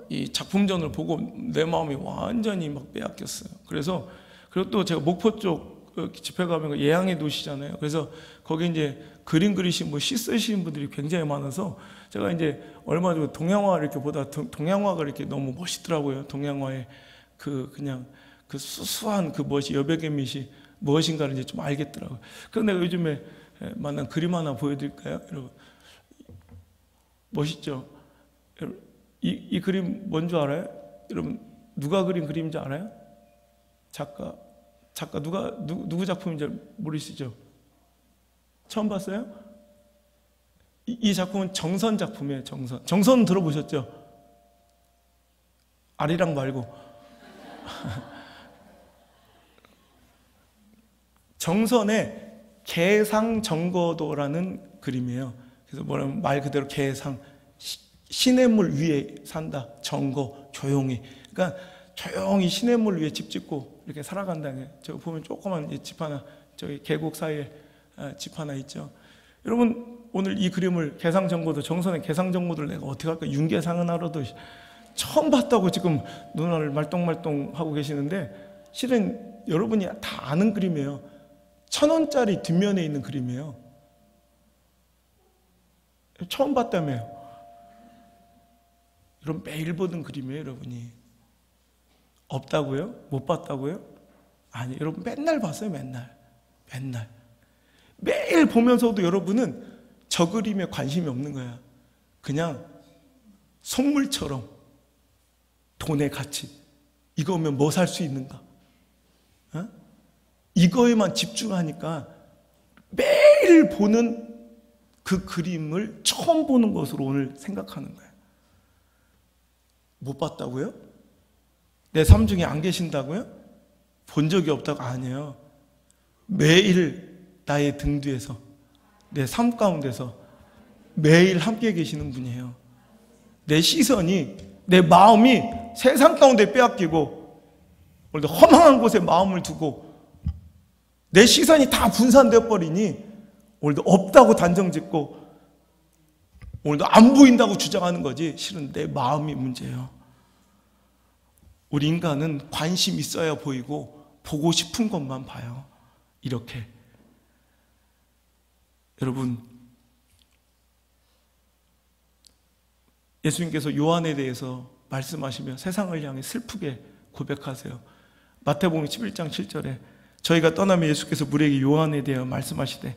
이 작품전을 보고 내 마음이 완전히 막 빼앗겼어요. 그리고 또 제가 목포 쪽 집회 가면 예향의 도시잖아요. 그래서 거기 이제 그림 그리신 시 쓰시는 분들이 굉장히 많아서 제가 이제 얼마 전에 동양화 이렇게 보다 동양화가 이렇게 너무 멋있더라고요. 동양화의 그냥 그 수수한 그 멋이, 여백의 밑이 무엇인가를 이제 좀 알겠더라고요. 그런데 내가 요즘에 만난 그림 하나 보여드릴까요? 여러분 멋있죠? 여러분 이 그림 뭔 줄 알아요? 여러분 누가 그린 그림인지 알아요? 작가 누구 작품인지 모르시죠? 처음 봤어요? 이 작품은 정선 작품이에요. 정선 들어보셨죠? 아리랑 말고 정선의 개상정거도라는 그림이에요. 그래서 뭐냐면 말 그대로 개상, 시냇물 위에 산다. 정거, 조용히. 그러니까 조용히 시냇물 위에 집 짓고 이렇게 살아간다는 거예요. 저 보면 조그만 집 하나, 저기 계곡 사이에 집 하나 있죠. 여러분 오늘 이 그림을 개상정거도, 정선의 개상정거도를 내가 어떻게 할까? 윤계상은하로도 처음 봤다고 지금 눈을 말똥말똥 하고 계시는데 실은 여러분이 다 아는 그림이에요. 1,000원짜리 뒷면에 있는 그림이에요. 처음 봤다며요. 여러분 매일 보던 그림이에요. 여러분이 없다고요? 못 봤다고요? 아니, 여러분 맨날 봤어요. 맨날 매일 보면서도 여러분은 저 그림에 관심이 없는 거야. 그냥 속물처럼 돈의 가치, 이거면 뭐 살 수 있는가, 어? 이거에만 집중하니까 매일 보는 그 그림을 처음 보는 것으로 오늘 생각하는 거예요. 못 봤다고요? 내 삶 중에 안 계신다고요? 본 적이 없다고? 아니에요. 매일 나의 등 뒤에서, 내 삶 가운데서 매일 함께 계시는 분이에요. 내 시선이, 내 마음이 세상 가운데 빼앗기고 오늘도 험한 곳에 마음을 두고 내 시선이 다 분산되어 버리니 오늘도 없다고 단정짓고 오늘도 안 보인다고 주장하는 거지, 실은 내 마음이 문제예요. 우리 인간은 관심 있어야 보이고 보고 싶은 것만 봐요. 이렇게. 여러분, 예수님께서 요한에 대해서 말씀하시며 세상을 향해 슬프게 고백하세요. 마태복음 11장 7절에 저희가 떠나면 예수께서 무리에게 요한에 대하여 말씀하시되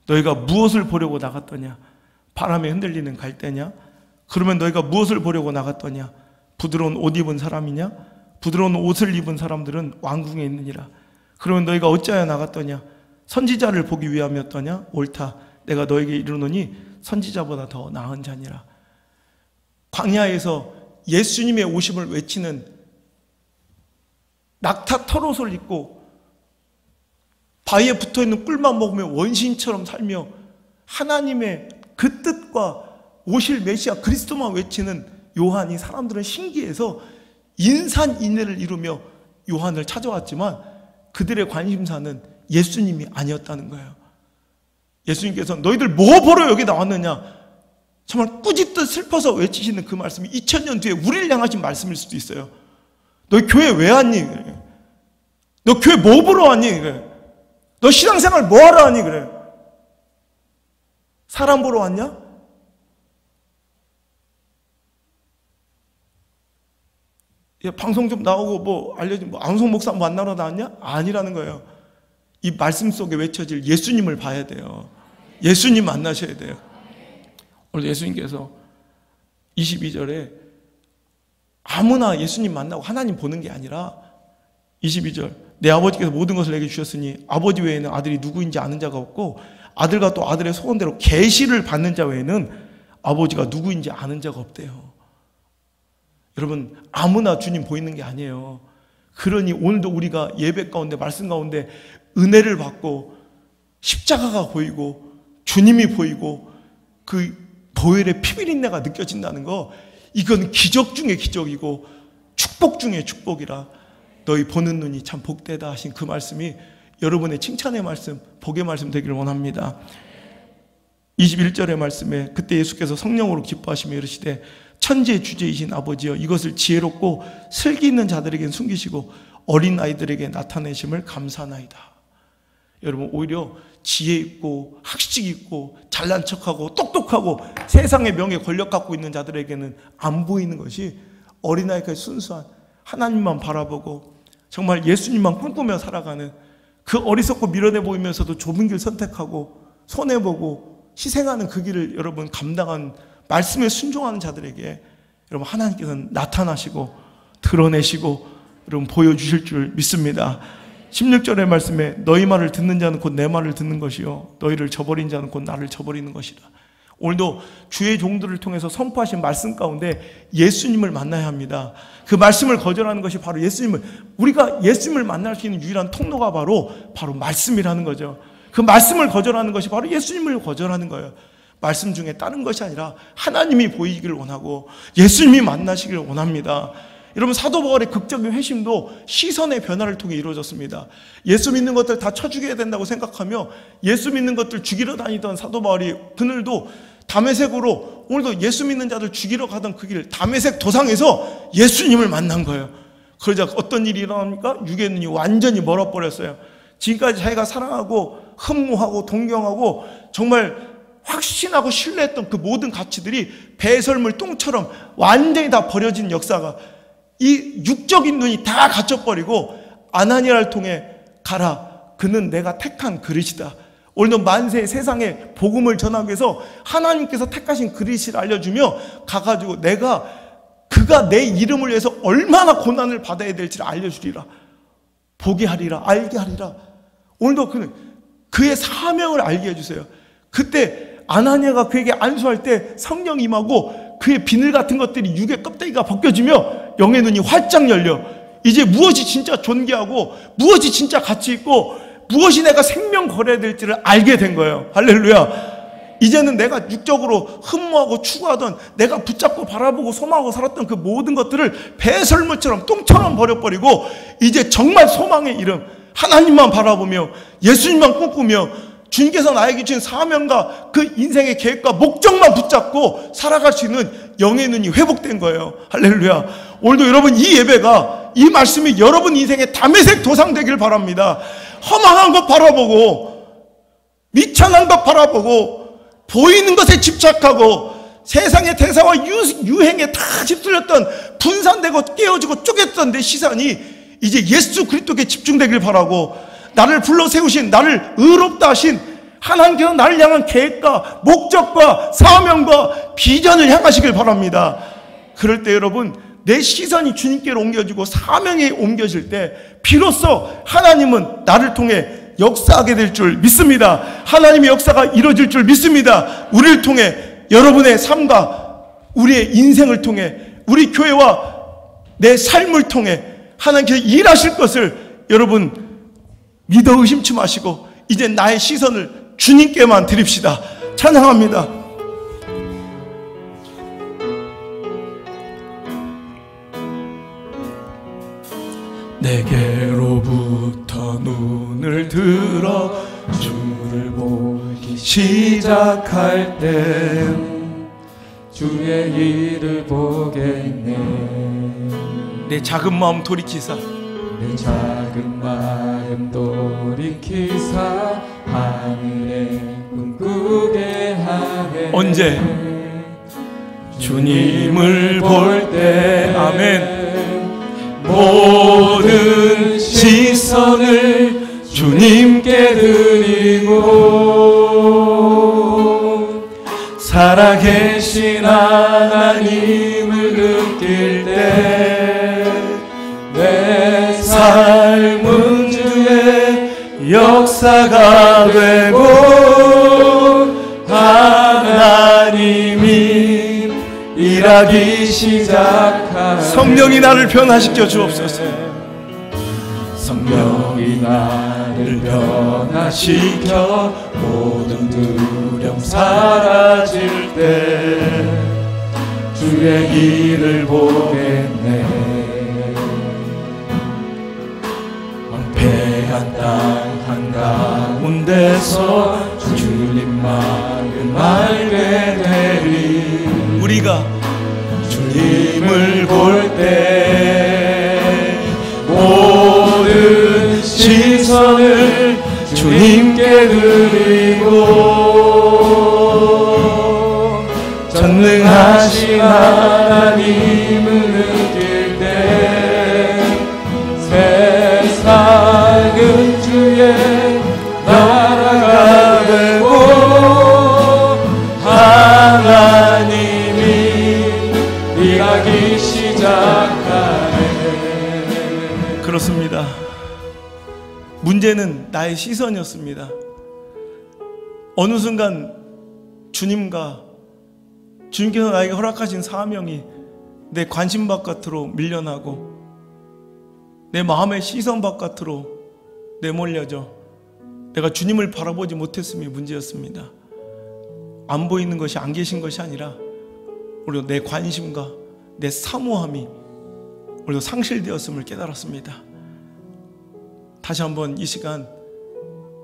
너희가 무엇을 보려고 나갔더냐? 바람에 흔들리는 갈대냐? 그러면 너희가 무엇을 보려고 나갔더냐? 부드러운 옷 입은 사람이냐? 부드러운 옷을 입은 사람들은 왕궁에 있느니라. 그러면 너희가 어찌하여 나갔더냐? 선지자를 보기 위함이었더냐? 옳다. 내가 너에게 이르노니 선지자보다 더 나은 자니라. 광야에서 예수님의 오심을 외치는 낙타 털옷을 입고 바위에 붙어있는 꿀만 먹으며 원신처럼 살며 하나님의 그 뜻과 오실 메시아 그리스도만 외치는 요한이 사람들은 신기해서 인산인해를 이루며 요한을 찾아왔지만 그들의 관심사는 예수님이 아니었다는 거예요. 예수님께서 너희들 뭐 보러 여기 나왔느냐? 정말 꾸짖듯 슬퍼서 외치시는 그 말씀이 2000년 뒤에 우리를 향하신 말씀일 수도 있어요. 너 교회 왜 왔니? 그래. 너 교회 뭐 보러 왔니? 그래. 너 신앙생활 뭐 하러 왔니? 그래. 사람 보러 왔냐? 야, 방송 좀 나오고 뭐 알려준 뭐 안성 목사 만나러 나왔냐? 아니라는 거예요. 이 말씀 속에 외쳐질 예수님을 봐야 돼요. 예수님 만나셔야 돼요. 오늘 예수님께서 22절에 아무나 예수님 만나고 하나님 보는 게 아니라 22절 내 아버지께서 모든 것을 내게 주셨으니 아버지 외에는 아들이 누구인지 아는 자가 없고 아들과 또 아들의 소원대로 계시를 받는 자 외에는 아버지가 누구인지 아는 자가 없대요. 여러분, 아무나 주님 보이는 게 아니에요. 그러니 오늘도 우리가 예배 가운데 말씀 가운데 은혜를 받고 십자가가 보이고 주님이 보이고 그 보혈의 피비린내가 느껴진다는 거, 이건 기적 중에 기적이고 축복 중에 축복이라 너희 보는 눈이 참 복되다 하신 그 말씀이 여러분의 칭찬의 말씀, 복의 말씀 되기를 원합니다. 21절의 말씀에 그때 예수께서 성령으로 기뻐하시며 이르시되 천지의 주제이신 아버지여 이것을 지혜롭고 슬기 있는 자들에겐 숨기시고 어린 아이들에게 나타내심을 감사하나이다. 여러분, 오히려 지혜 있고 학식 있고 잘난 척하고 똑똑하고 세상의 명예 권력 갖고 있는 자들에게는 안 보이는 것이 어린아이까지 순수한 하나님만 바라보고 정말 예수님만 꿈꾸며 살아가는 그 어리석고 미련해 보이면서도 좁은 길 선택하고 손해보고 희생하는 그 길을 여러분 감당한 말씀에 순종하는 자들에게 여러분 하나님께서는 나타나시고 드러내시고 여러분 보여주실 줄 믿습니다. 16절의 말씀에 너희 말을 듣는 자는 곧 내 말을 듣는 것이요 너희를 저버린 자는 곧 나를 저버리는 것이다. 오늘도 주의 종들을 통해서 선포하신 말씀 가운데 예수님을 만나야 합니다. 그 말씀을 거절하는 것이 바로 우리가 예수님을 만날 수 있는 유일한 통로가 바로 말씀이라는 거죠. 그 말씀을 거절하는 것이 바로 예수님을 거절하는 거예요. 말씀 중에 다른 것이 아니라 하나님이 보이기를 원하고 예수님이 만나시기를 원합니다. 여러분, 사도 바울의 극적인 회심도 시선의 변화를 통해 이루어졌습니다. 예수 믿는 것들 다 쳐죽여야 된다고 생각하며 예수 믿는 것들 죽이러 다니던 사도 바울이 그늘도 다메섹으로 오늘도 예수 믿는 자들 죽이러 가던 그 길 다메섹 도상에서 예수님을 만난 거예요. 그러자 어떤 일이 일어납니까? 육의 눈이 완전히 멀어버렸어요. 지금까지 자기가 사랑하고 흠모하고 동경하고 정말 확신하고 신뢰했던 그 모든 가치들이 배설물 똥처럼 완전히 다 버려진 역사가 이 육적인 눈이 다 갇혀버리고 아나니아를 통해 가라. 그는 내가 택한 그릇이다. 오늘도 만세 세상에 복음을 전하기 위해서 하나님께서 택하신 그릇을 알려주며 가가지고 그가 내 이름을 위해서 얼마나 고난을 받아야 될지를 알려주리라. 보게 하리라. 알게 하리라. 오늘도 그의 사명을 알게 해주세요. 그때 아나니아가 그에게 안수할 때 성령 임하고 그의 비늘 같은 것들이 육의 껍데기가 벗겨지며 영의 눈이 활짝 열려 이제 무엇이 진짜 존귀하고 무엇이 진짜 가치 있고 무엇이 내가 생명 걸어야 될지를 알게 된 거예요. 할렐루야. 이제는 내가 육적으로 흠모하고 추구하던, 내가 붙잡고 바라보고 소망하고 살았던 그 모든 것들을 배설물처럼 똥처럼 버려버리고 이제 정말 소망의 이름, 하나님만 바라보며 예수님만 꿈꾸며 주님께서 나에게 주신 사명과 그 인생의 계획과 목적만 붙잡고 살아갈 수 있는 영의 눈이 회복된 거예요. 할렐루야. 오늘도 여러분, 이 예배가, 이 말씀이 여러분 인생의 담에색 도상 되길 바랍니다. 허망한 것 바라보고, 미천한 것 바라보고, 보이는 것에 집착하고, 세상의 대사와 유행에 다 휩쓸렸던, 분산되고 깨어지고 쪼갰던 내 시선이 이제 예수 그리스도께 집중되길 바라고, 나를 불러 세우신, 나를 의롭다 하신 하나님께서 나를 향한 계획과 목적과 사명과 비전을 향하시길 바랍니다. 그럴 때 여러분, 내 시선이 주님께로 옮겨지고 사명에 옮겨질 때 비로소 하나님은 나를 통해 역사하게 될 줄 믿습니다. 하나님의 역사가 이루어질 줄 믿습니다. 우리를 통해, 여러분의 삶과 우리의 인생을 통해, 우리 교회와 내 삶을 통해 하나님께서 일하실 것을 여러분 믿어 의심치 마시고 이제 나의 시선을 주님께만 드립시다. 찬양합니다. 내게로부터 눈을 들어 주를 보기 시작할 땐 주의 일을 보겠네. 내 작은 마음 돌이키사, 내 작은 마음 돌이키사 하늘에 꿈꾸게 하네. 언제? 주님을 볼 때. 아멘. 모든 시선을 주님께 드리고 살아계신 하나님을 느낄 때 내 삶은 주의 역사가 되고 하나님이 일하기 시작하네. 성령이 나를 변화시켜 주옵소서. 성령이 나를 변화시켜 모든 두려움 사라질 때 주의 일을 보겠네. 황폐한 땅 한가운데서 주님만을 알게 되리. 우리가 주님을 볼 때 모든 시선을 주님께 드리고 전능하신 하나님을 느낄 때 세상은 주의 나라가 되고 하나님이 일하기 시작하네. 그렇습니다. 문제는 나의 시선이었습니다. 어느 순간 주님께서 나에게 허락하신 사명이 내 관심 바깥으로 밀려나고 내 마음의 시선 바깥으로 내몰려져 내가 주님을 바라보지 못했음이 문제였습니다. 안 보이는 것이 안 계신 것이 아니라 오히려 내 관심과 내 사모함이 오히려 상실되었음을 깨달았습니다. 다시 한번 이 시간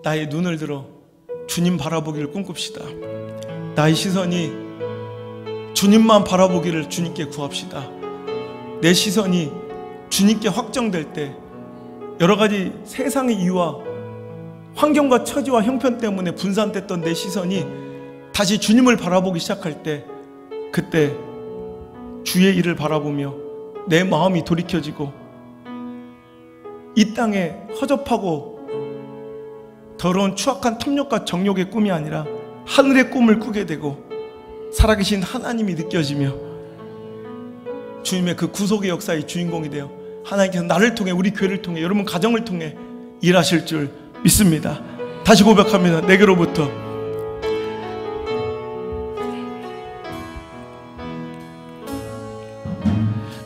나의 눈을 들어 주님 바라보기를 꿈꿉시다. 나의 시선이 주님만 바라보기를 주님께 구합시다. 내 시선이 주님께 확정될 때 여러 가지 세상의 이유와 환경과 처지와 형편 때문에 분산됐던 내 시선이 다시 주님을 바라보기 시작할 때 그때 주의 일을 바라보며 내 마음이 돌이켜지고 이 땅에 허접하고 더러운 추악한 탐욕과 정욕의 꿈이 아니라 하늘의 꿈을 꾸게 되고 살아계신 하나님이 느껴지며 주님의 그 구속의 역사의 주인공이 되어 하나님께서 나를 통해 우리 교회를 통해 여러분 가정을 통해 일하실 줄 믿습니다. 다시 고백합니다. 내게로부터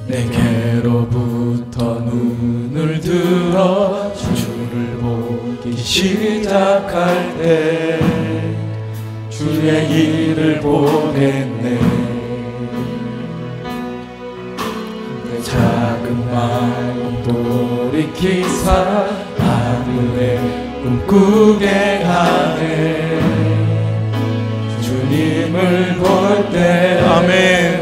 내게로부터 눈을 들어 주를 보기 시작할 때 주의 일을 보겠네. 내 작은 마음 돌이키사 하늘에 꿈꾸게 하네. 주님을 볼 때 아멘.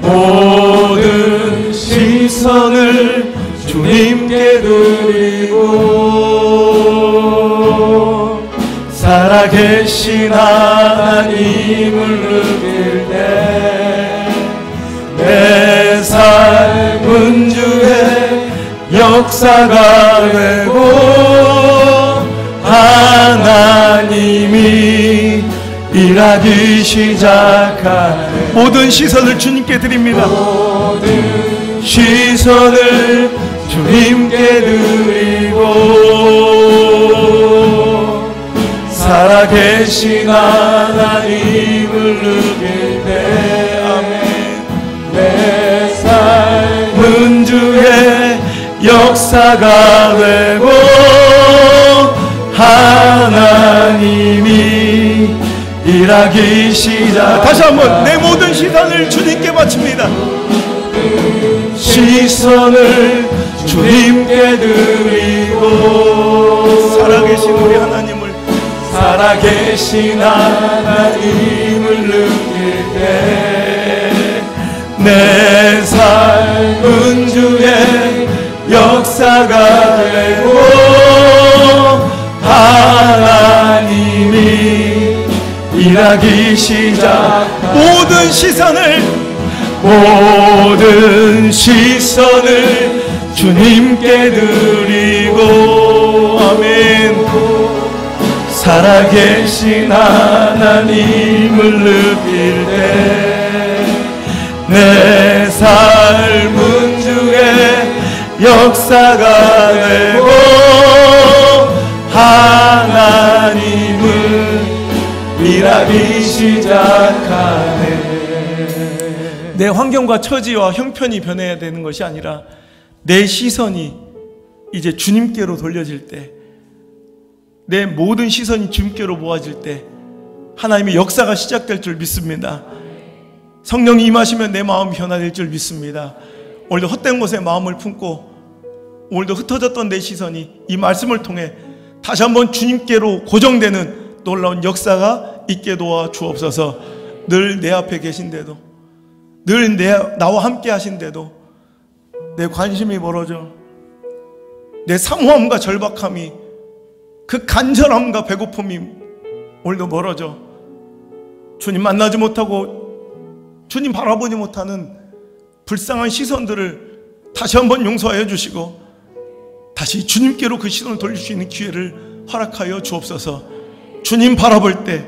모든 시선을 주님께 드리고 살아계신 하나님을 느낄 때 내 삶은 주의 역사가 되고 하나님이 일하기 시작하네. 모든 시선을 주님께 드립니다. 모든 시선을 주님께 드리고 살아계신 하나님을 느낄 때 아멘. 내 삶은 주의 역사가 되고 하나님이 일하기 시작. 다시 한번 내 모든 시선을 주님께 바칩니다. 시선을 주님께 드리고 살아계신 우리 하나님을 살아계신 하나님을 느낄 때 내 삶은 주의 역사가 되고 하나님이 일하기 시작. 모든 시선을 주님께 드리고 아멘. 살아계신 하나님을 느낄 때 내 삶은 주의 역사가 되고 하나님을 일하기 시작하네. 내 환경과 처지와 형편이 변해야 되는 것이 아니라 내 시선이 이제 주님께로 돌려질 때, 내 모든 시선이 주님께로 모아질 때 하나님의 역사가 시작될 줄 믿습니다. 성령이 임하시면 내 마음이 변화될 줄 믿습니다. 오늘도 헛된 곳에 마음을 품고 오늘도 흩어졌던 내 시선이 이 말씀을 통해 다시 한번 주님께로 고정되는 놀라운 역사가 있게 도와 주옵소서. 늘 내 앞에 계신데도, 늘 나와 함께 하신데도 내 관심이 멀어져, 내 사모함과 절박함이, 그 간절함과 배고픔이 오늘도 멀어져 주님 만나지 못하고 주님 바라보지 못하는 불쌍한 시선들을 다시 한번 용서하여 주시고 다시 주님께로 그 시선을 돌릴 수 있는 기회를 허락하여 주옵소서. 주님 바라볼 때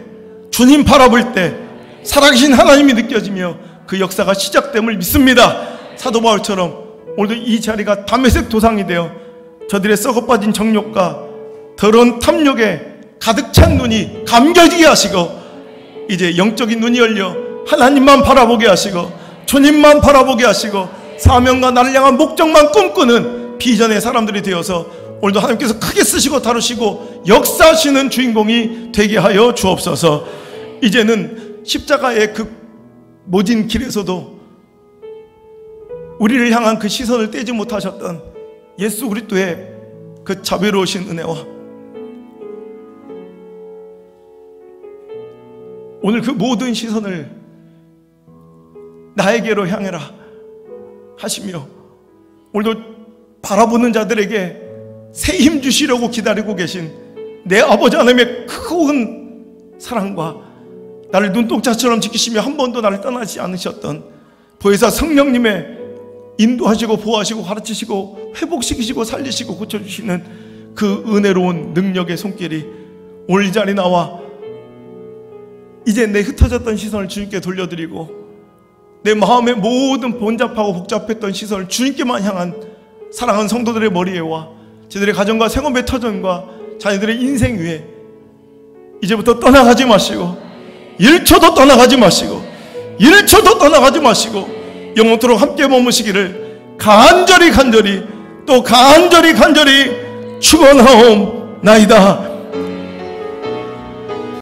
살아계신 하나님이 느껴지며 그 역사가 시작됨을 믿습니다. 사도 바울처럼 오늘도 이 자리가 다메섹 도상이 되어 저들의 썩어빠진 정욕과 더러운 탐욕에 가득 찬 눈이 감겨지게 하시고 이제 영적인 눈이 열려 하나님만 바라보게 하시고 주님만 바라보게 하시고 사명과 나를 향한 목적만 꿈꾸는 비전의 사람들이 되어서 오늘도 하나님께서 크게 쓰시고 다루시고 역사하시는 주인공이 되게 하여 주옵소서. 이제는 십자가의 그 모진 길에서도 우리를 향한 그 시선을 떼지 못하셨던 예수 그리스도의 그 자비로우신 은혜와 오늘 그 모든 시선을 나에게로 향해라 하시며 오늘도 바라보는 자들에게 새 힘 주시려고 기다리고 계신 내 아버지 하나님의 크고 사랑과 나를 눈동자처럼 지키시며 한 번도 나를 떠나지 않으셨던 보혜사 성령님의 인도하시고 보호하시고 가르치시고 회복시키시고 살리시고 고쳐주시는 그 은혜로운 능력의 손길이 오늘 이 자리에 나와 이제 내 흩어졌던 시선을 주님께 돌려드리고 내 마음의 모든 번잡하고 복잡했던 시선을 주님께만 향한 사랑하는 성도들의 머리에 와 저들의 가정과 생업의 터전과 자녀들의 인생 위에 이제부터 떠나가지 마시고 1초도 떠나가지 마시고 1초도 떠나가지 마시고 영원토록 함께 머무시기를 간절히 또 간절히 축원하옵나이다.